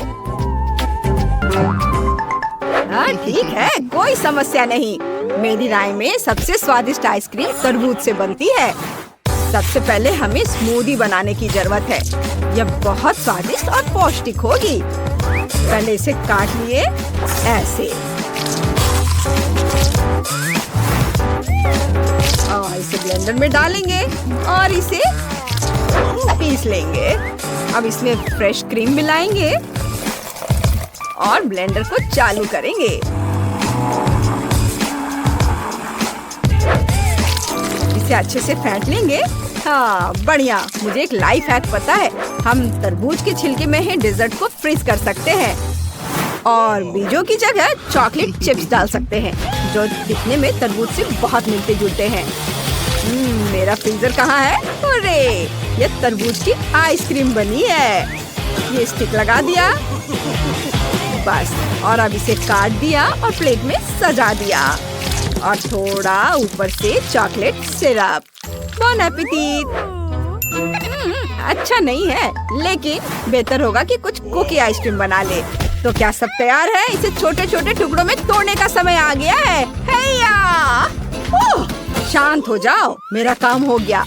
हाँ ठीक है, कोई समस्या नहीं। मेरी राय में सबसे स्वादिष्ट आइसक्रीम तरबूज से बनती है। सबसे पहले हमें स्मूदी बनाने की जरूरत है। यह बहुत स्वादिष्ट और पौष्टिक होगी। पहले इसे काट लिए ऐसे और इसे ब्लेंडर में डालेंगे और इसे पीस लेंगे। अब इसमें फ्रेश क्रीम मिलाएंगे और ब्लेंडर को चालू करेंगे। इसे अच्छे से फेंट लेंगे। हाँ बढ़िया। मुझे एक लाइफ हैक पता है। हम तरबूज के छिलके में ही डेजर्ट को फ्रीज कर सकते हैं और बीजों की जगह चॉकलेट चिप्स डाल सकते हैं जो दिखने में तरबूज से बहुत मिलते जुलते हैं। मेरा फ्रीजर कहाँ है? अरे ये तरबूज की आइसक्रीम बनी है। ये स्टिक लगा दिया बस, और अब इसे काट दिया और प्लेट में सजा दिया और थोड़ा ऊपर से चॉकलेट सिरप। बॉन एपेटिट। अच्छा नहीं है, लेकिन बेहतर होगा कि कुछ कुकी आइसक्रीम बना ले। तो क्या सब तैयार है? इसे छोटे छोटे टुकड़ों में तोड़ने का समय आ गया है। शांत हो जाओ, मेरा काम हो गया।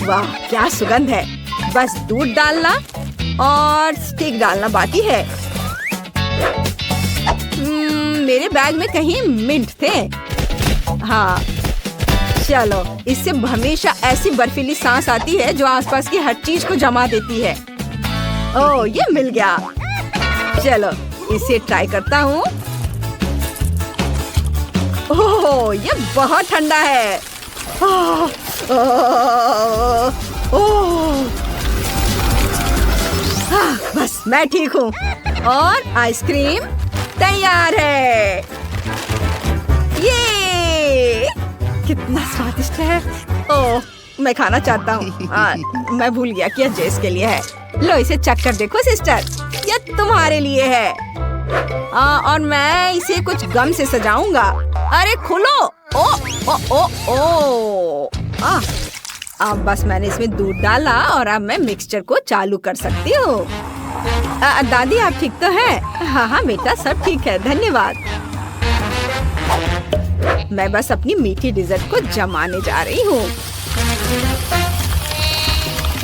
वाह क्या सुगंध है। बस दूध डालना और स्टिक डालना बाकी है। मेरे बैग में कहीं मिंट थे। हाँ चलो, इससे हमेशा ऐसी बर्फीली सांस आती है जो आसपास की हर चीज को जमा देती है। ओह ये मिल गया। चलो इसे ट्राई करता हूँ। ओह ये बहुत ठंडा है। बस मैं ठीक हूँ और आइसक्रीम तैयार है। ये कितना स्वादिष्ट है। ओह मैं खाना चाहता हूँ। मैं भूल गया कि यह जेस के लिए है। लो इसे चख कर देखो सिस्टर, यह तुम्हारे लिए है। और मैं इसे कुछ गम से सजाऊंगा। अरे खोलो। ओ ओ ओ ओ अब बस मैंने इसमें दूध डाला और अब मैं मिक्सचर को चालू कर सकती हूँ। दादी आप ठीक तो हैं? हाँ हाँ बेटा सब ठीक है, धन्यवाद। मैं बस अपनी मीठी डिजर्ट को जमाने जा रही हूँ।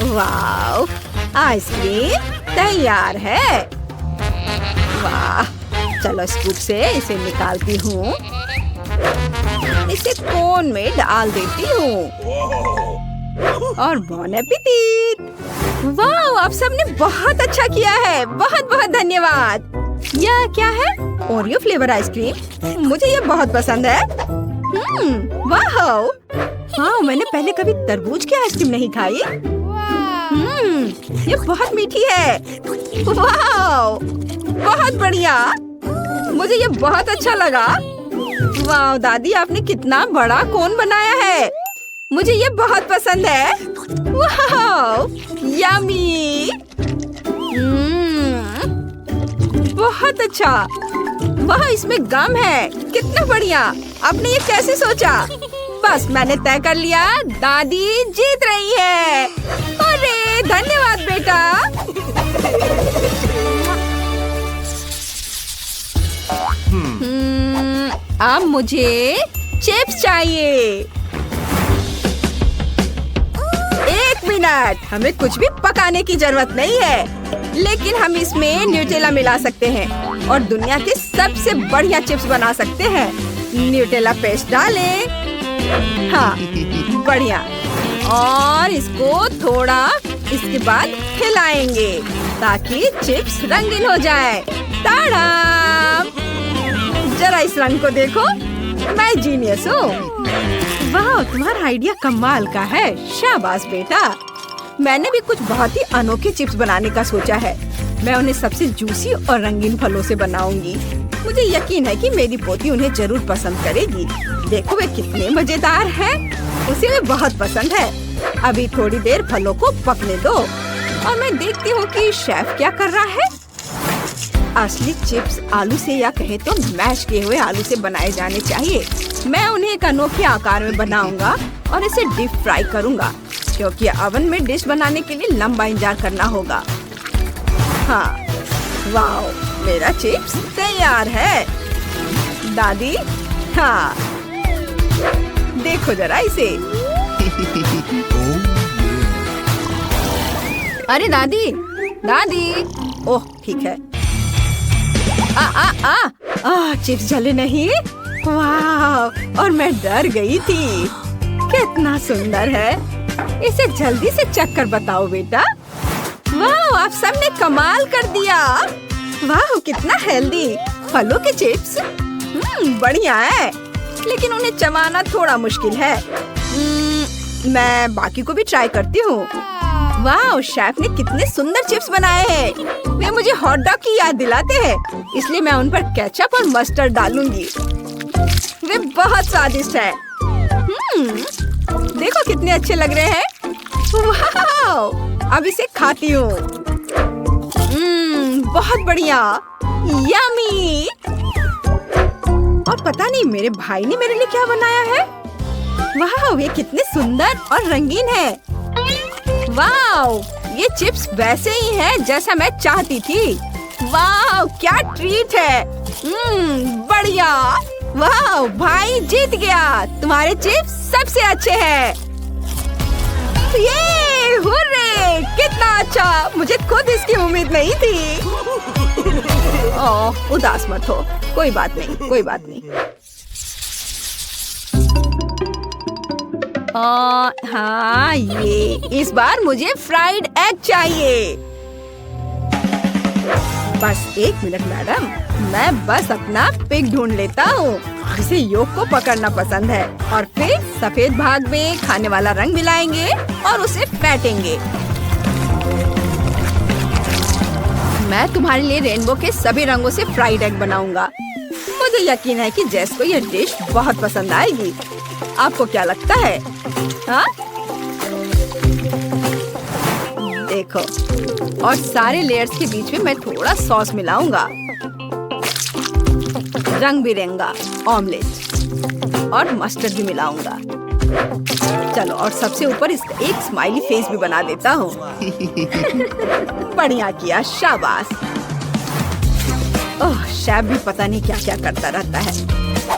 वाह, आइसक्रीम तैयार है। वाह, चलो स्कूप से इसे निकालती हूँ, इसे कोन में डाल देती हूँ और बॉन एपेटिट। वाह, आप सबने बहुत अच्छा किया है, बहुत बहुत धन्यवाद। यह क्या है? ओरियो फ्लेवर आइसक्रीम, मुझे ये बहुत पसंद है। वाह, हाँ, मैंने पहले कभी तरबूज की आइसक्रीम नहीं खाई। ये बहुत मीठी है। वाह, बहुत बढ़िया, मुझे ये बहुत अच्छा लगा। वाह दादी, आपने कितना बड़ा कोन बनाया है, मुझे ये बहुत पसंद है। वाह, यम्मी, बहुत अच्छा। वाह, इसमें गम है, कितना बढ़िया। आपने ये कैसे सोचा? बस मैंने तय कर लिया, दादी जीत रही है। अरे धन्यवाद बेटा। अब मुझे चिप्स चाहिए। 1 मिनट, हमें कुछ भी पकाने की जरूरत नहीं है, लेकिन हम इसमें न्यूटेला मिला सकते हैं और दुनिया के सबसे बढ़िया चिप्स बना सकते हैं। न्यूटेला पेस्ट डालें। हाँ, बढ़िया। और इसको थोड़ा इसके बाद हिलाएंगे ताकि चिप्स रंगीन हो जाए। ताड़ा! जरा इस रंग को देखो, मैं जीनियस हूँ। वाह, तुम्हारा आइडिया कमाल का है, शाबाश बेटा। मैंने भी कुछ बहुत ही अनोखे चिप्स बनाने का सोचा है। मैं उन्हें सबसे जूसी और रंगीन फलों से बनाऊंगी। मुझे यकीन है कि मेरी पोती उन्हें जरूर पसंद करेगी। देखो वे कितने मजेदार हैं, उसे वे बहुत पसंद है। अभी थोड़ी देर फलों को पकने दो और मैं देखती हूँ कि शेफ क्या कर रहा है। असली चिप्स आलू से या कहे तो मैश किए हुए आलू से बनाए जाने चाहिए। मैं उन्हें एक अनोखे आकार में बनाऊंगा और इसे डीप फ्राई करूंगा, क्योंकि ओवन में डिश बनाने के लिए लंबा इंतजार करना होगा। हाँ, वाह, मेरा चिप्स तैयार है। दादी, हाँ, देखो जरा इसे। अरे दादी, दादी, ओह ठीक है। चिप्स जले नहीं। वाह, और मैं डर गई थी। कितना सुंदर है, इसे जल्दी से चख कर बताओ बेटा। वाह, आप सबने कमाल कर दिया। वाह, कितना हेल्दी फलों के चिप्स। बढ़िया है, लेकिन उन्हें चबाना थोड़ा मुश्किल है। मैं बाकी को भी ट्राई करती हूँ। वाह, शेफ ने कितने सुंदर चिप्स बनाए हैं। वे मुझे हॉट डॉग की याद दिलाते हैं, इसलिए मैं उन पर केचप और मस्टर्ड डालूंगी। वे बहुत स्वादिष्ट हैं। देखो कितने अच्छे लग रहे हैं। वाह, अब इसे खाती हूँ। बहुत बढ़िया, यम्मी। और पता नहीं मेरे भाई ने मेरे लिए क्या बनाया है। वाह, ये कितने सुंदर और रंगीन है। वाह, ये चिप्स वैसे ही हैं जैसा मैं चाहती थी। वाह, क्या ट्रीट है। बढ़िया। वाह, भाई जीत गया, तुम्हारे चिप्स सबसे अच्छे हैं। ये हुर्रे, कितना अच्छा, मुझे खुद इसकी उम्मीद नहीं थी। ओह, उदास मत हो, कोई बात नहीं, कोई बात नहीं। हाँ, ये इस बार मुझे फ्राइड एग चाहिए। बस 1 मिनट मैडम, मैं बस अपना पिग ढूंढ लेता हूँ जिसे योग को पकड़ना पसंद है, और फिर सफेद भाग में खाने वाला रंग मिलाएंगे और उसे फेंटेंगे। मैं तुम्हारे लिए रेनबो के सभी रंगों से फ्राइड एग बनाऊंगा। मुझे यकीन है कि जेस को यह डिश बहुत पसंद आएगी। आपको क्या लगता है? हाँ? देखो, और सारे लेयर्स के बीच में मैं थोड़ा सॉस मिलाऊंगा। रंग बिरंगा ऑमलेट और मस्टर्ड भी मिलाऊंगा। चलो, और सबसे ऊपर इसका एक स्माइली फेस भी बना देता हूँ। बढ़िया किया, शाबाश। ओह, शेफ भी पता नहीं क्या क्या करता रहता है।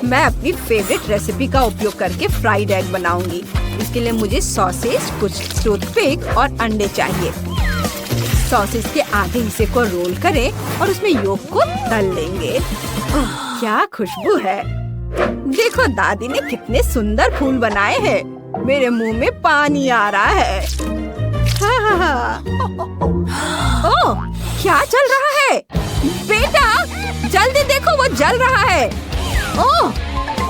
मैं अपनी फेवरेट रेसिपी का उपयोग करके फ्राइड एग बनाऊंगी। इसके लिए मुझे सॉसेज, कुछ टूथपिक और अंडे चाहिए। सॉसेज के आधे हिस्से को रोल करें और उसमें योग को तल लेंगे। क्या खुशबू है! देखो दादी ने कितने सुंदर फूल बनाए हैं। मेरे मुंह में पानी आ रहा है। ओह, क्या चल रहा है? बेटा, जल्दी देखो, वो जल रहा है। ओह,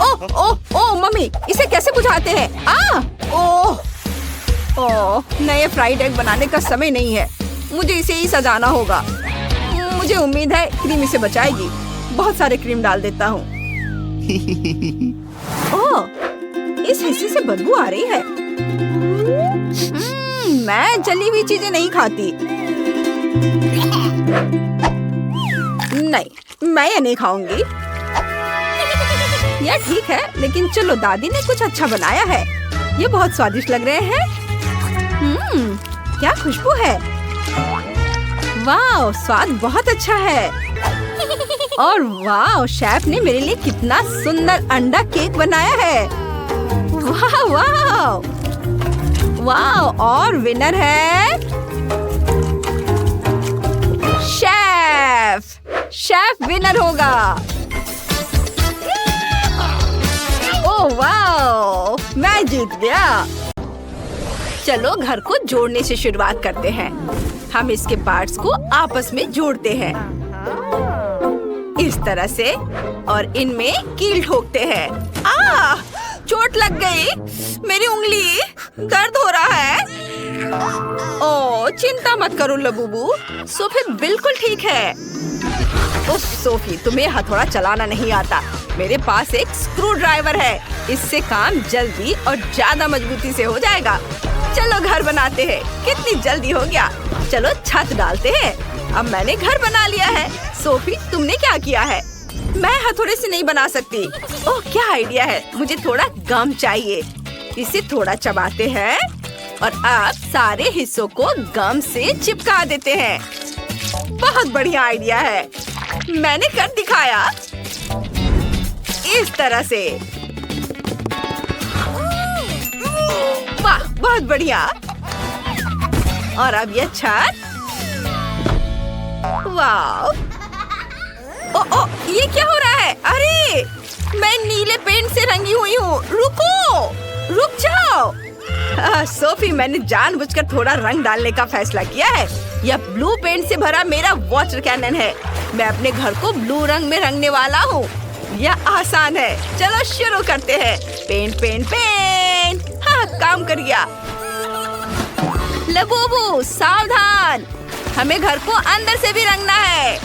ओह, ओह, ओह, मम्मी, इसे कैसे बुझाते हैं? ओह, ओह, नए फ्राइड एग बनाने का समय नहीं है। मुझे इसे ही सजाना होगा। मुझे उम्मीद है क्रीम इसे बचाएगी। बहुत सारे क्रीम डाल देता हूँ। ओह, इस हिस्से से बदबू आ रही है। मैं जली हुई चीजें नहीं खाती। नहीं, मैं ये नहीं खाऊंगी। यह ठीक है, लेकिन चलो, दादी ने कुछ अच्छा बनाया है। ये बहुत स्वादिष्ट लग रहे हैं। क्या खुशबू है! वाह, स्वाद बहुत अच्छा है। और वाह, शेफ ने मेरे लिए कितना सुंदर अंडा केक बनाया है। वाह वाह वाह, और विनर है शेफ। शेफ विनर होगा। ओह वाह, मैं जीत गया। चलो घर को जोड़ने से शुरुआत करते हैं। हम इसके पार्ट्स को आपस में जोड़ते हैं इस तरह से, और इनमें कील ठोकते हैं। चोट लग गई। मेरी उंगली, दर्द हो रहा है। ओह, चिंता मत करो लबूबू, सोफी बिल्कुल ठीक है। ओह सोफी, तुम्हें हथौड़ा चलाना नहीं आता। मेरे पास एक स्क्रू ड्राइवर है। इससे काम जल्दी और ज्यादा मजबूती से हो जाएगा। चलो घर बनाते हैं। कितनी जल्दी हो गया। चलो छत डालते हैं। अब मैंने घर बना लिया है। सोफी, तुमने क्या किया है? मैं हथौड़े से नहीं बना सकती। ओह, क्या आइडिया है। मुझे थोड़ा गम चाहिए। इसे थोड़ा चबाते हैं और अब सारे हिस्सों को गम से चिपका देते हैं। बहुत बढ़िया आइडिया है। मैंने कर दिखाया। इस तरह से। वाह, बहुत बढ़िया। और अब ये छत। वाह, ओ, ये क्या हो रहा है? अरे, मैं नीले पेंट से रंगी हुई हूँ। रुको, रुक जाओ। सोफी, मैंने जानबूझकर थोड़ा रंग डालने का फैसला किया है। यह ब्लू पेंट से भरा मेरा वाटर कैनन है। मैं अपने घर को ब्लू रंग में रंगने वाला हूँ। यह आसान है। चलो शुरू करते हैं। Paint paint paint. हाँ, काम कर गया। लबूबू, सावधान, हमें घर को अंदर से भी रंगना है।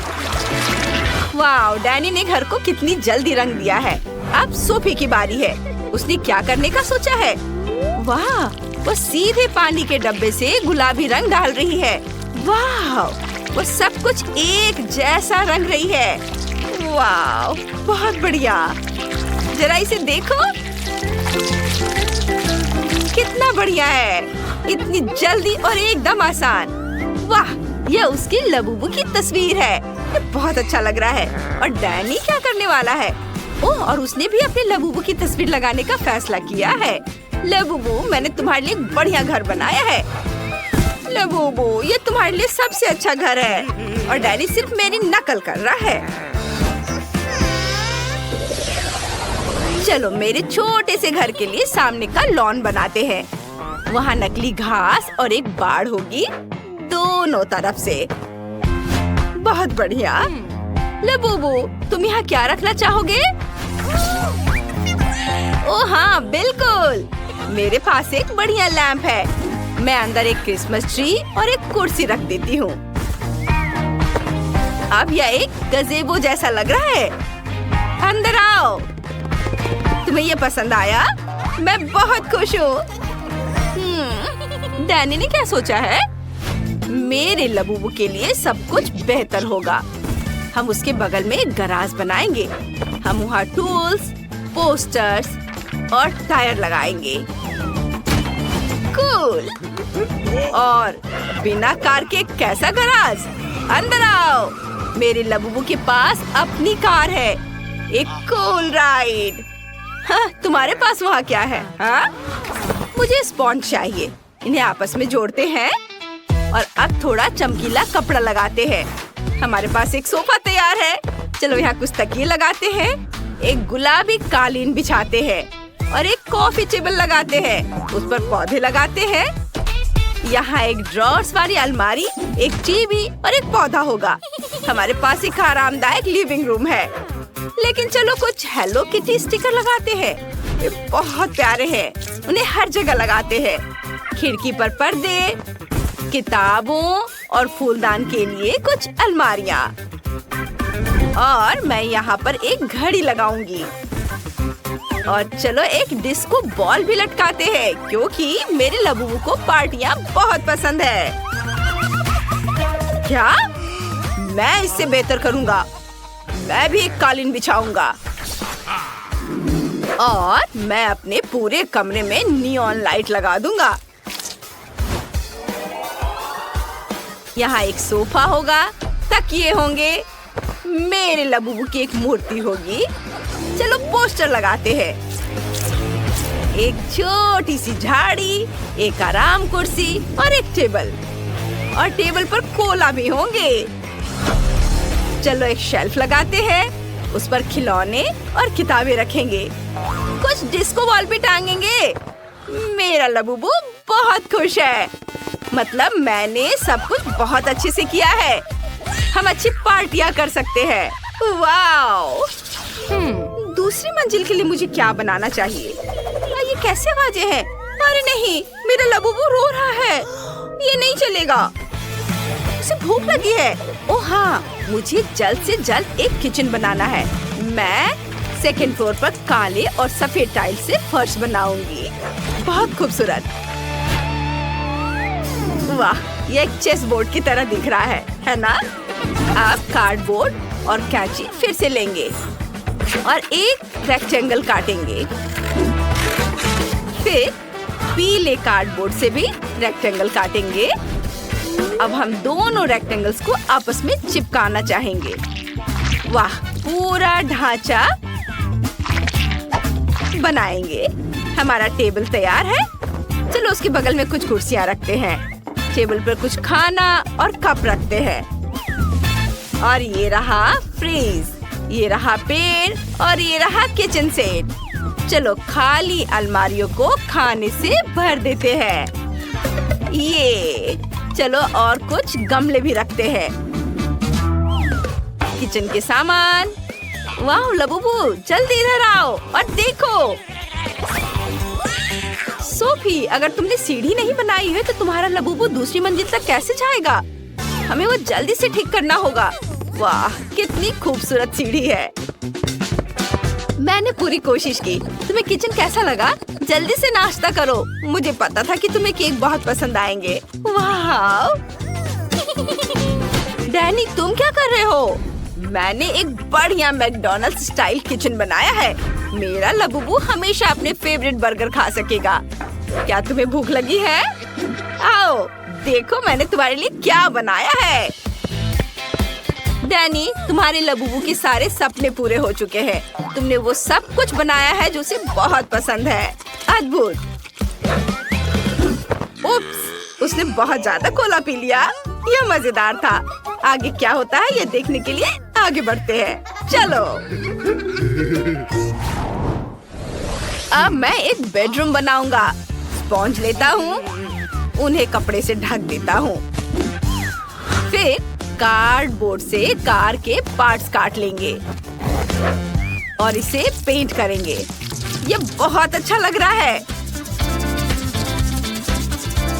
वाह, डैनी ने घर को कितनी जल्दी रंग दिया है। अब सोफी की बारी है। उसने क्या करने का सोचा है? वाह, वो सीधे पानी के डब्बे से गुलाबी रंग डाल रही है। वाह, वो सब कुछ एक जैसा रंग रही है। वाह, बहुत बढ़िया। जरा इसे देखो, कितना बढ़िया है। इतनी जल्दी और एकदम आसान। वाह, यह उसकी लबूबू की तस्वीर है। ये बहुत अच्छा लग रहा है। और डैनी क्या करने वाला है? ओह, और उसने भी अपने लबूबू की तस्वीर लगाने का फैसला किया है। लबूबू, मैंने तुम्हारे लिए एक बढ़िया घर बनाया है। लबूबू, ये तुम्हारे लिए सबसे अच्छा घर है। और डैनी सिर्फ मेरी नकल कर रहा है। चलो मेरे छोटे से घर के लिए सामने का लॉन बनाते हैं। वहाँ नकली घास और एक बाड़ होगी दोनों तरफ से। बहुत बढ़िया। लबूबू, तुम यहाँ क्या रखना चाहोगे? ओह हाँ, बिल्कुल। मेरे पास एक बढ़िया लैंप है। मैं अंदर एक क्रिसमस ट्री और एक कुर्सी रख देती हूँ। अब यह एक गज़ेबो जैसा लग रहा है। अंदर आओ। तुम्हें ये पसंद आया? मैं बहुत खुश हूँ। डैनी ने क्या सोचा है? मेरे लबूबू के लिए सब कुछ बेहतर होगा। हम उसके बगल में एक गराज बनाएंगे। हम वहाँ टूल्स, पोस्टर्स और टायर लगाएंगे। कूल। और बिना कार के कैसा गराज? अंदर आओ। मेरे लबूबू के पास अपनी कार है। एक कूल राइड। हाँ, तुम्हारे पास वहाँ क्या है? हाँ? मुझे स्पॉन्ज चाहिए। इन्हें आपस में जोड़ते हैं और अब थोड़ा चमकीला कपड़ा लगाते हैं। हमारे पास एक सोफा तैयार है। चलो यहाँ कुछ तकिए लगाते हैं, एक गुलाबी कालीन बिछाते हैं और एक कॉफी टेबल लगाते हैं। उस पर पौधे लगाते हैं। यहाँ एक ड्रॉर्स वाली अलमारी, एक टीवी और एक पौधा होगा। हमारे पास एक आरामदायक लिविंग रूम है। लेकिन चलो कुछ हेलो किटी स्टिकर लगाते हैं। ये बहुत प्यारे हैं। उन्हें हर जगह लगाते हैं। खिड़की पर पर्दे, किताबों और फूलदान के लिए कुछ अलमारियाँ। और मैं यहाँ पर एक घड़ी लगाऊंगी। और चलो एक डिस्को बॉल भी लटकाते हैं, क्योंकि मेरे लबूबू को पार्टियाँ बहुत पसंद है। क्या? मैं इससे बेहतर करूँगा। मैं भी एक कालीन बिछाऊंगा और मैं अपने पूरे कमरे में नियॉन लाइट लगा दूंगा। यहाँ एक सोफा होगा, तकिए होंगे, मेरे लबूबू की एक मूर्ति होगी। चलो पोस्टर लगाते हैं। एक छोटी सी झाड़ी, एक आराम कुर्सी और एक टेबल। और टेबल पर कोला भी होंगे। चलो एक शेल्फ लगाते हैं। उस पर खिलौने और किताबें रखेंगे। कुछ डिस्को बॉल भी टांगेंगे। मेरा लबूबू बहुत खुश है। मतलब मैंने सब कुछ बहुत अच्छे से किया है। हम अच्छी पार्टियां कर सकते हैं। वाओ! दूसरी मंजिल के लिए मुझे क्या बनाना चाहिए? ये कैसे आवाजें हैं? अरे नहीं, मेरा लबूबू रो रहा है। ये नहीं चलेगा। उसे भूख लगी है। ओह हाँ, मुझे जल्द से जल्द एक किचन बनाना है। मैं सेकंड फ्लोर पर काले और सफेद टाइल से फर्श बनाऊंगी। बहुत खूबसूरत। वाह, ये एक चेस बोर्ड की तरह दिख रहा है ना? आप कार्डबोर्ड और कैंची फिर से लेंगे और एक रेक्टेंगल काटेंगे। फिर पीले कार्डबोर्ड से भी रेक्टेंगल काटेंगे। अब हम दोनों रेक्टेंगल्स को आपस में चिपकाना चाहेंगे। वाह, पूरा ढांचा बनाएंगे। हमारा टेबल तैयार है। चलो उसके बगल में कुछ कुर्सियां रखते हैं। टेबल पर कुछ खाना और कप रखते हैं। और ये रहा फ्रीज, ये रहा पेड़ और ये रहा किचन सेट। चलो खाली अलमारियों को खाने से भर देते हैं। ये चलो और कुछ गमले भी रखते हैं। किचन के सामान। वाह लबूबू, जल्दी इधर आओ और देखो। सोफी, अगर तुमने सीढ़ी नहीं बनाई है तो तुम्हारा लबूबू दूसरी मंजिल तक कैसे जाएगा? हमें वो जल्दी से ठीक करना होगा। वाह, कितनी खूबसूरत सीढ़ी है। मैंने पूरी कोशिश की। तुम्हें किचन कैसा लगा? जल्दी से नाश्ता करो। मुझे पता था कि तुम्हें केक बहुत पसंद आएंगे। वाह! डैनी, तुम क्या कर रहे हो? मैंने एक बढ़िया मैकडॉनल्ड्स स्टाइल किचन बनाया है। मेरा लबूबू हमेशा अपने फेवरेट बर्गर खा सकेगा। क्या तुम्हें भूख लगी है? आओ देखो मैंने तुम्हारे लिए क्या बनाया है। डैनी, तुम्हारे लबूबू के सारे सपने पूरे हो चुके हैं। तुमने वो सब कुछ बनाया है जो उसे बहुत पसंद है। अद्भुत। उप्स, उसने बहुत ज्यादा कोला पी लिया। यह मजेदार था। आगे क्या होता है ये देखने के लिए आगे बढ़ते हैं। चलो अब मैं एक बेडरूम बनाऊंगा। स्पॉन्ज लेता हूँ, उन्हें कपड़े से ढक देता हूँ। फिर कार्डबोर्ड से कार के पार्ट्स काट लेंगे और इसे पेंट करेंगे। ये बहुत अच्छा लग रहा है।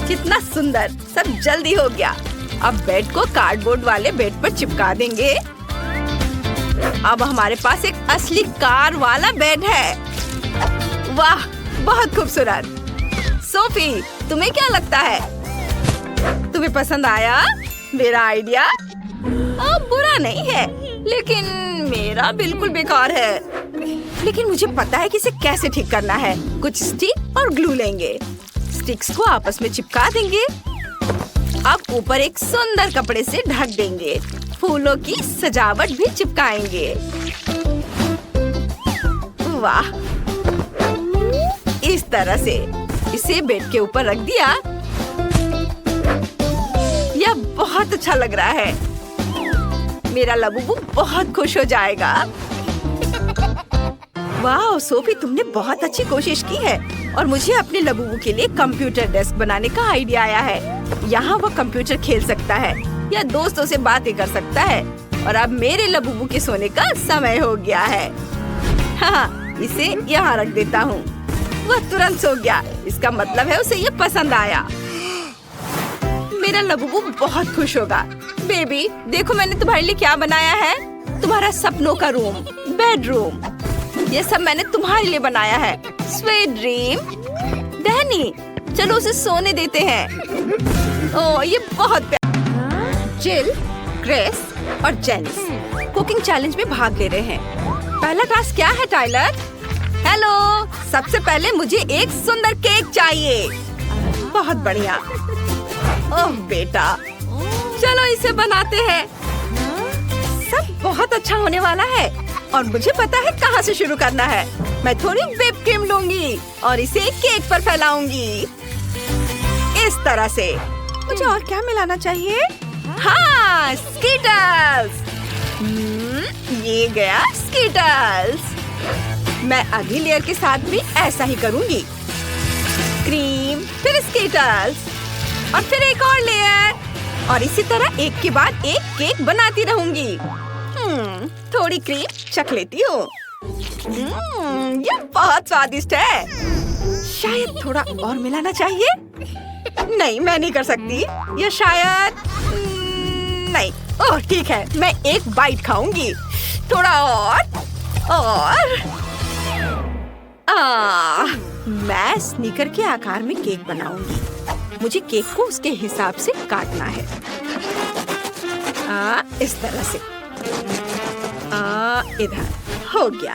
कितना सुंदर, सब जल्दी हो गया। अब बेड को कार्डबोर्ड वाले बेड पर चिपका देंगे। अब हमारे पास एक असली कार वाला बेड है। वाह, बहुत खूबसूरत। सोफी, तुम्हें क्या लगता है? तुम्हें पसंद आया मेरा आइडिया? बुरा नहीं है, लेकिन मेरा बिल्कुल बेकार है। लेकिन मुझे पता है कि इसे कैसे ठीक करना है। कुछ स्टिक और ग्लू लेंगे। स्टिक्स को आपस में चिपका देंगे। अब ऊपर एक सुंदर कपड़े से ढक देंगे। फूलों की सजावट भी चिपकाएंगे। वाह, इस तरह से। इसे बेड के ऊपर रख दिया। यह बहुत अच्छा लग रहा है। मेरा लबूबू बहुत खुश हो जाएगा। वाह सोफी, तुमने बहुत अच्छी कोशिश की है और मुझे अपने लबूबू के लिए कंप्यूटर डेस्क बनाने का आइडिया आया है। यहाँ वो कंप्यूटर खेल सकता है या दोस्तों से बातें कर सकता है। और अब मेरे लबूबू के सोने का समय हो गया है। हाँ, इसे यहाँ रख देता हूँ। वह तुरंत सो गया। इसका मतलब है उसे ये पसंद आया। मेरा लबूबू बहुत खुश होगा। बेबी, देखो मैंने तुम्हारे लिए क्या बनाया है। तुम्हारा सपनों का रूम, बेडरूम। ये सब मैंने तुम्हारे लिए बनाया है। Sweet dream. डैनी, चलो उसे सोने देते हैं। ओह, ये बहुत प्यारा। जिल, ग्रेस और जेनिस कुकिंग चैलेंज में भाग ले रहे हैं। पहला टास्क क्या है टाइलर? हेलो, सबसे पहले मुझे एक सुंदर केक चाहिए। बहुत बढ़िया। ओह बेटा, चलो इसे बनाते हैं। सब बहुत अच्छा होने वाला है और मुझे पता है कहाँ से शुरू करना है। मैं थोड़ी व्हिप क्रीम लूंगी और इसे केक पर फैलाऊंगी इस तरह से। मुझे और क्या मिलाना चाहिए? हाँ, स्कीटल्स। ये गया स्कीटल्स। मैं अगली लेयर के साथ भी ऐसा ही करूंगी। क्रीम, फिर स्कीटल्स और फिर एक और लेयर और इसी तरह एक के बाद एक केक बनाती रहूंगी। थोड़ी क्रीम चख लेती हूँ। ये बहुत स्वादिष्ट है। शायद थोड़ा और मिलाना चाहिए। नहीं, मैं नहीं कर सकती। या शायद नहीं। ओह ठीक है, मैं एक बाइट खाऊंगी। थोड़ा और मैं स्नीकर के आकार में केक बनाऊंगी। मुझे केक को उसके हिसाब से काटना है। इस तरह से। इधर हो गया।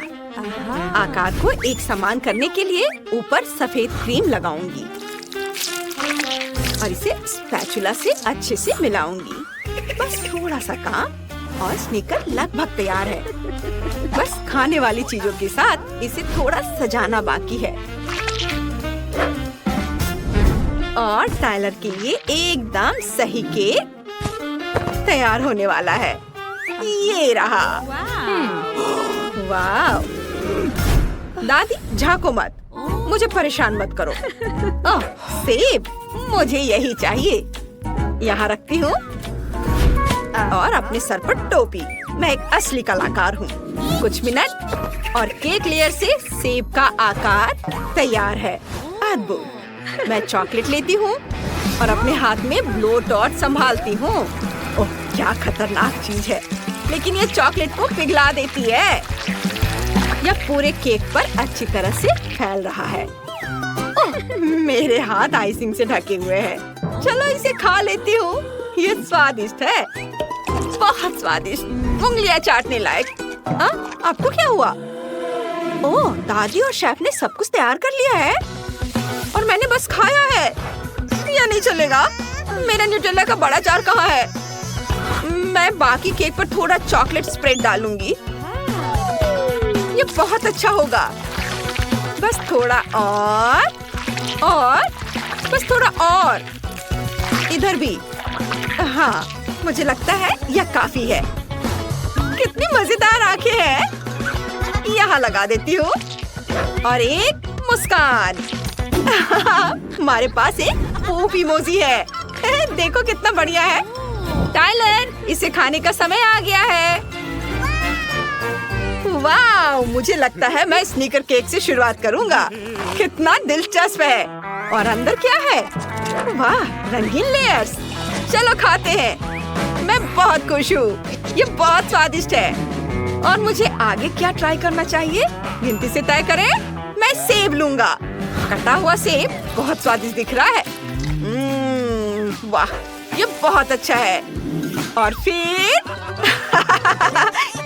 आकार को एक समान करने के लिए ऊपर सफेद क्रीम लगाऊंगी और इसे स्पैचुला से अच्छे से मिलाऊंगी। बस थोड़ा सा काम और स्नीकर लगभग तैयार है। बस खाने वाली चीजों के साथ इसे थोड़ा सजाना बाकी है। और टाइलर के लिए एकदम सही केक तैयार होने वाला है। ये रहा। वाह। दादी, झांको मत, मुझे परेशान मत करो। ओह, सेब, मुझे यही चाहिए। यहाँ रखती हूँ और अपने सर पर टोपी। मैं एक असली कलाकार हूँ। कुछ मिनट और केक लेयर से सेब का आकार तैयार है। अद्भुत। मैं चॉकलेट लेती हूँ और अपने हाथ में ब्लो टॉर्च संभालती हूँ। ओह, क्या खतरनाक चीज है, लेकिन ये चॉकलेट को पिघला देती है। यह पूरे केक पर अच्छी तरह से फैल रहा है। ओह, मेरे हाथ आइसिंग से ढके हुए हैं। चलो इसे खा लेती हूँ। ये स्वादिष्ट है, बहुत स्वादिष्ट, उंगलियां चाटने लायक। आपको क्या हुआ? ओह, दादी और शेफ ने सब कुछ तैयार कर लिया है और मैंने बस खाया है। यह नहीं चलेगा। मेरा न्यूटेला का बड़ा जार कहाँ है? मैं बाकी केक पर थोड़ा चॉकलेट स्प्रेड डालूंगी। ये बहुत अच्छा होगा। बस थोड़ा और बस थोड़ा और। इधर भी। हाँ, मुझे लगता है यह काफी है। कितनी मजेदार आंखें हैं। यहाँ लगा देती हूँ और एक मुस्कान। हमारे पास एक पूप इमोजी है। देखो कितना बढ़िया है। टाइलर, इसे खाने का समय आ गया है। वाह, मुझे लगता है मैं स्नीकर केक से शुरुआत करूंगा। कितना दिलचस्प है। और अंदर क्या है? वाह, रंगीन लेयर्स। चलो खाते हैं। मैं बहुत खुश हूँ। ये बहुत स्वादिष्ट है। और मुझे आगे क्या ट्राई करना चाहिए? गिनती से तय करें। मैं सेब लूंगा। कटा हुआ सेब बहुत स्वादिष्ट दिख रहा है। वाह, ये बहुत अच्छा है। और फिर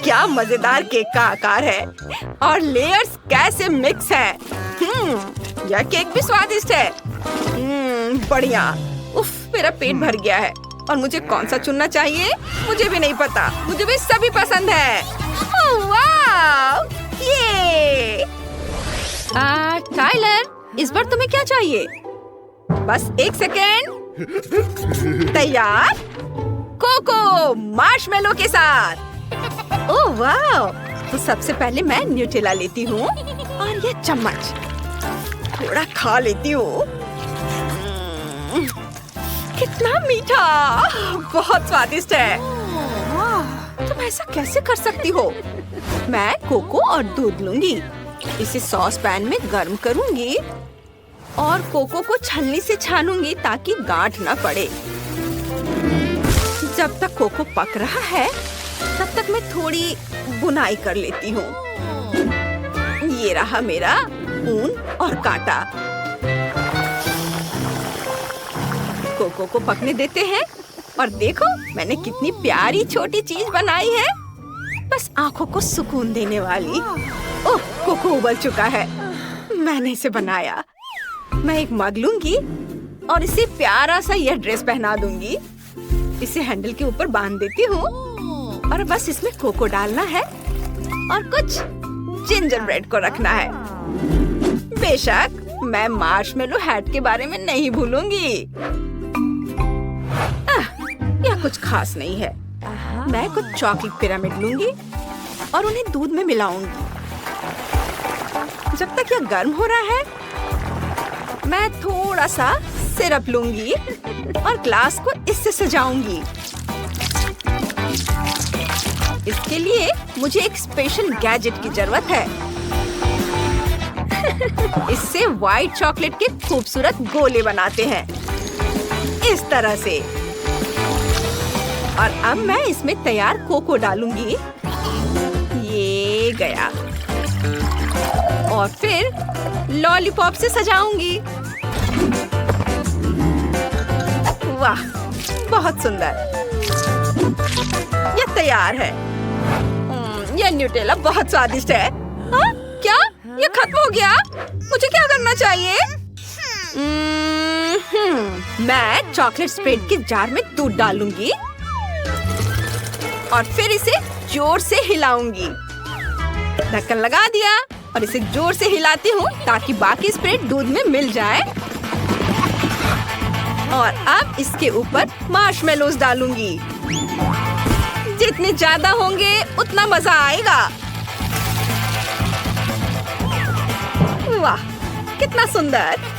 क्या मजेदार केक का आकार है और लेयर्स कैसे मिक्स हैं। यह केक भी स्वादिष्ट है। बढ़िया। उफ, मेरा पेट भर गया है। और मुझे कौन सा चुनना चाहिए? मुझे भी नहीं पता। मुझे भी सभी पसंद है। ओह वाह, ये टाइलर, इस बार तुम्हें क्या चाहिए? बस 1 सेकेंड। तैयार? कोको मार्शमेलो के साथ। ओह वाह! तो सबसे पहले मैं न्यूटेला लेती हूँ और ये चम्मच थोड़ा खा लेती हूँ। कितना मीठा, बहुत स्वादिष्ट है। तुम ऐसा कैसे कर सकती हो? मैं कोको और दूध लूंगी, इसे सॉस पैन में गर्म करूंगी और कोको को छलनी से छानूंगी ताकि गांठ न पड़े। जब तक कोको पक रहा है तब तक मैं थोड़ी बुनाई कर लेती हूँ। ये रहा मेरा ऊन और कांटा। कोको को पकने देते हैं और देखो मैंने कितनी प्यारी छोटी चीज बनाई है, बस आंखों को सुकून देने वाली। ओह, कोको उबल चुका है। मैंने इसे बनाया। मैं एक मग लूंगी और इसे प्यारा सा यह ड्रेस पहना दूंगी। इसे हैंडल के ऊपर बांध देती हूँ और बस इसमें कोको डालना है और कुछ जिंजर ब्रेड को रखना है। बेशक मैं मार्शमेलो हैट के बारे में नहीं भूलूंगी। यह कुछ खास नहीं है। मैं कुछ चॉकलेट पिरामिड लूंगी और उन्हें दूध में मिलाऊंगी। जब तक यह गर्म हो रहा है मैं थोड़ा सा सिरप लूंगी और ग्लास को इससे सजाऊंगी। इसके लिए मुझे एक स्पेशल गैजेट की जरूरत है। इससे व्हाइट चॉकलेट के खूबसूरत गोले बनाते हैं, इस तरह से। और अब मैं इसमें तैयार कोको डालूंगी। ये गया। और फिर लॉलीपॉप से सजाऊंगी। वाह, बहुत सुंदर। यह तैयार है। यह न्यूटेला बहुत स्वादिष्ट है। हाँ? क्या? यह खत्म हो गया? मुझे क्या करना चाहिए? मैं चॉकलेट स्प्रेड के जार में दूध डालूंगी और फिर इसे जोर से हिलाऊंगी। ढक्कन लगा दिया और इसे जोर से हिलाती हूँ ताकि बाकी स्प्रेड दूध में मिल जाए। और अब इसके ऊपर मार्शमेलोज डालूंगी। जितने ज्यादा होंगे उतना मजा आएगा। वाह, कितना सुंदर।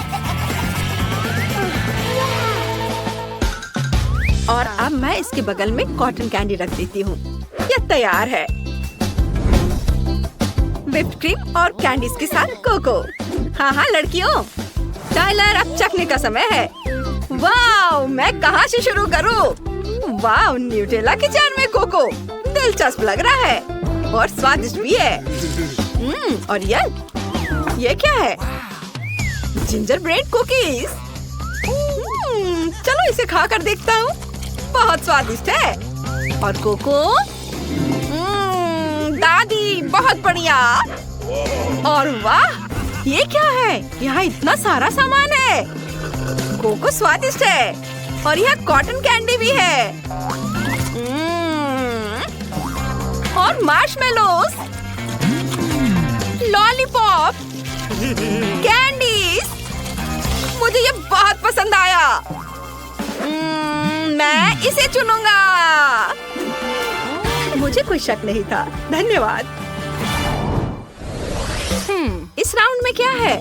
और अब मैं इसके बगल में कॉटन कैंडी रख देती हूँ। यह तैयार है। व्हिप्ड क्रीम और कैंडीज के साथ कोको। हाँ हाँ लड़कियों, टाइलर अब चखने का समय है। वाह, मैं कहाँ से शुरू करूँ? वाह, न्यूटेला के जार में कोको, दिलचस्प लग रहा है और स्वादिष्ट भी है। और ये क्या है? Ginger bread cookies. चलो इसे खा कर देखता हूँ। बहुत स्वादिष्ट है। और कोको, दादी बहुत बढ़िया। और वाह, ये क्या है? यहाँ इतना सारा सामान है। कोको स्वादिष्ट है और यह कॉटन कैंडी भी है। और मार्शमेलोज, लॉलीपॉप, कैंडीज। मुझे ये बहुत पसंद आया। मैं इसे चुनूंगा। मुझे कोई शक नहीं था। धन्यवाद। इस राउंड में क्या है?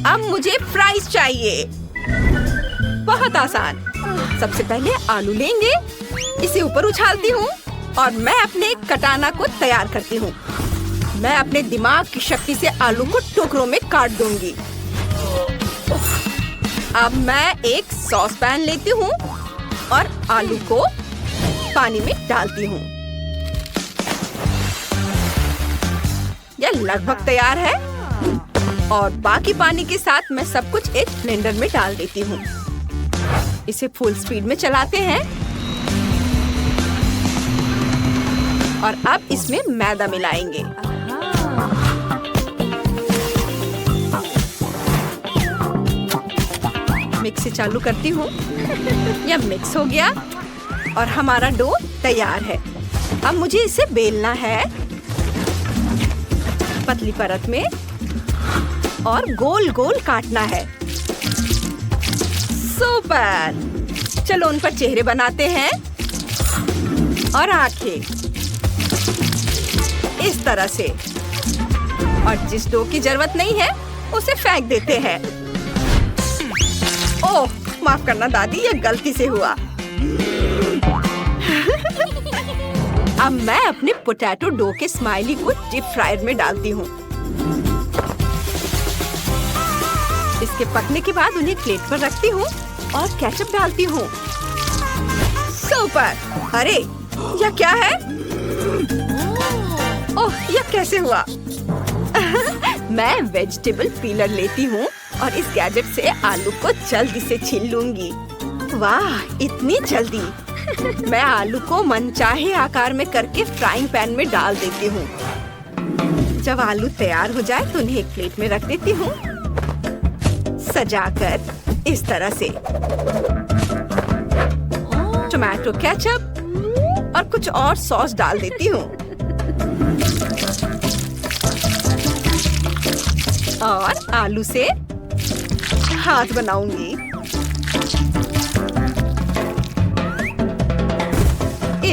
अब मुझे फ्राइज चाहिए। बहुत आसान। सबसे पहले आलू लेंगे, इसे ऊपर उछालती हूँ और मैं अपने कटाना को तैयार करती हूँ। मैं अपने दिमाग की शक्ति से आलू को टुकड़ों में काट दूंगी। अब मैं एक सॉस पैन लेती हूँ और आलू को पानी में डालती हूँ। यह लगभग तैयार है और बाकी पानी के साथ मैं सब कुछ एक ब्लेंडर में डाल देती हूँ। इसे फुल स्पीड में चलाते हैं और अब इसमें मैदा मिलाएंगे। मिक्सी चालू करती हूँ। यह मिक्स हो गया और हमारा डो तैयार है। अब मुझे इसे बेलना है पतली परत में और गोल गोल काटना है। सुपर! चलो उन पर चेहरे बनाते हैं और आंखें इस तरह से। और जिस डो की जरूरत नहीं है उसे फेंक देते हैं। ओह, माफ करना दादी, ये गलती से हुआ। अब मैं अपने पोटैटो डो के स्माइली को डीप फ्रायर में डालती हूँ। इसके पकने के बाद उन्हें प्लेट पर रखती हूँ और केचप डालती हूँ। सुपर! अरे, यह क्या है? ओह, यह कैसे हुआ? मैं वेजिटेबल पीलर लेती हूँ और इस गैजेट से आलू को जल्दी से छील लूंगी। वाह, इतनी जल्दी! मैं आलू को मनचाहे आकार में करके फ्राइंग पैन में डाल देती हूँ। जब आलू तैयार हो जाए तो उन्हें एक प्लेट में रख देती हूँ, सजाकर इस तरह से। टोमेटो केचप और कुछ और सॉस डाल देती हूँ और आलू से हाथ बनाऊंगी।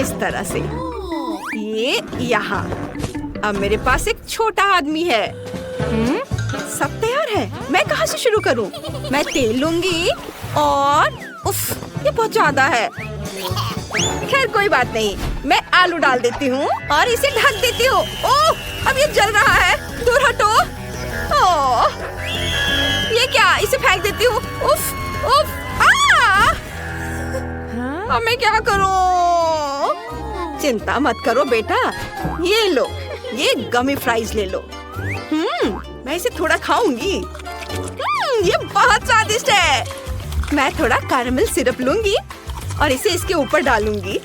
इस तरह से। ये यहाँ। अब मेरे पास एक छोटा आदमी है। सब तैयार है। मैं कहाँ से शुरू करूँ? मैं तेल लूंगी और उफ, ये बहुत ज्यादा है। खैर कोई बात नहीं, मैं आलू डाल देती हूँ और इसे ढक देती हूँ। ओह, अब ये जल रहा है। दूर हटो। ओह, ये क्या? इसे फेंक देती हूँ। उफ, उफ, अब मैं क्या करूँ? चिंता मत करो बेटा, ये लो, ये गमी फ्राइज ले लो। मैं इसे थोड़ा खाऊंगी। ये बहुत स्वादिष्ट है। मैं थोड़ा कैरेमल सिरप लूंगी और इसे इसके ऊपर डालूंगी।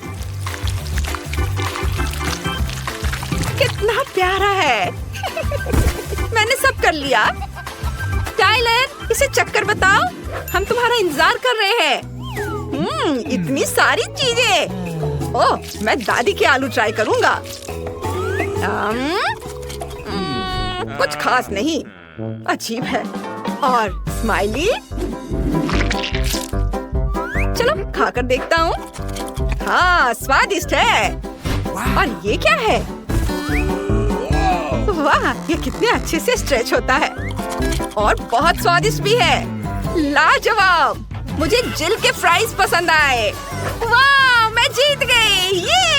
कितना प्यारा है। मैंने सब कर लिया। टाइलर, इसे चक्कर बताओ, हम तुम्हारा इंतजार कर रहे हैं। इतनी सारी चीजें। ओह, मैं दादी के आलू ट्राई करूंगा। कुछ खास नहीं, अजीब है। और स्माइली, चलो खाकर देखता हूँ। हाँ, स्वादिष्ट है। और ये क्या है? वाह, ये कितने अच्छे से स्ट्रेच होता है और बहुत स्वादिष्ट भी है। लाजवाब! मुझे जिल के फ्राइज पसंद आए। वाह, मैं जीत गई। ये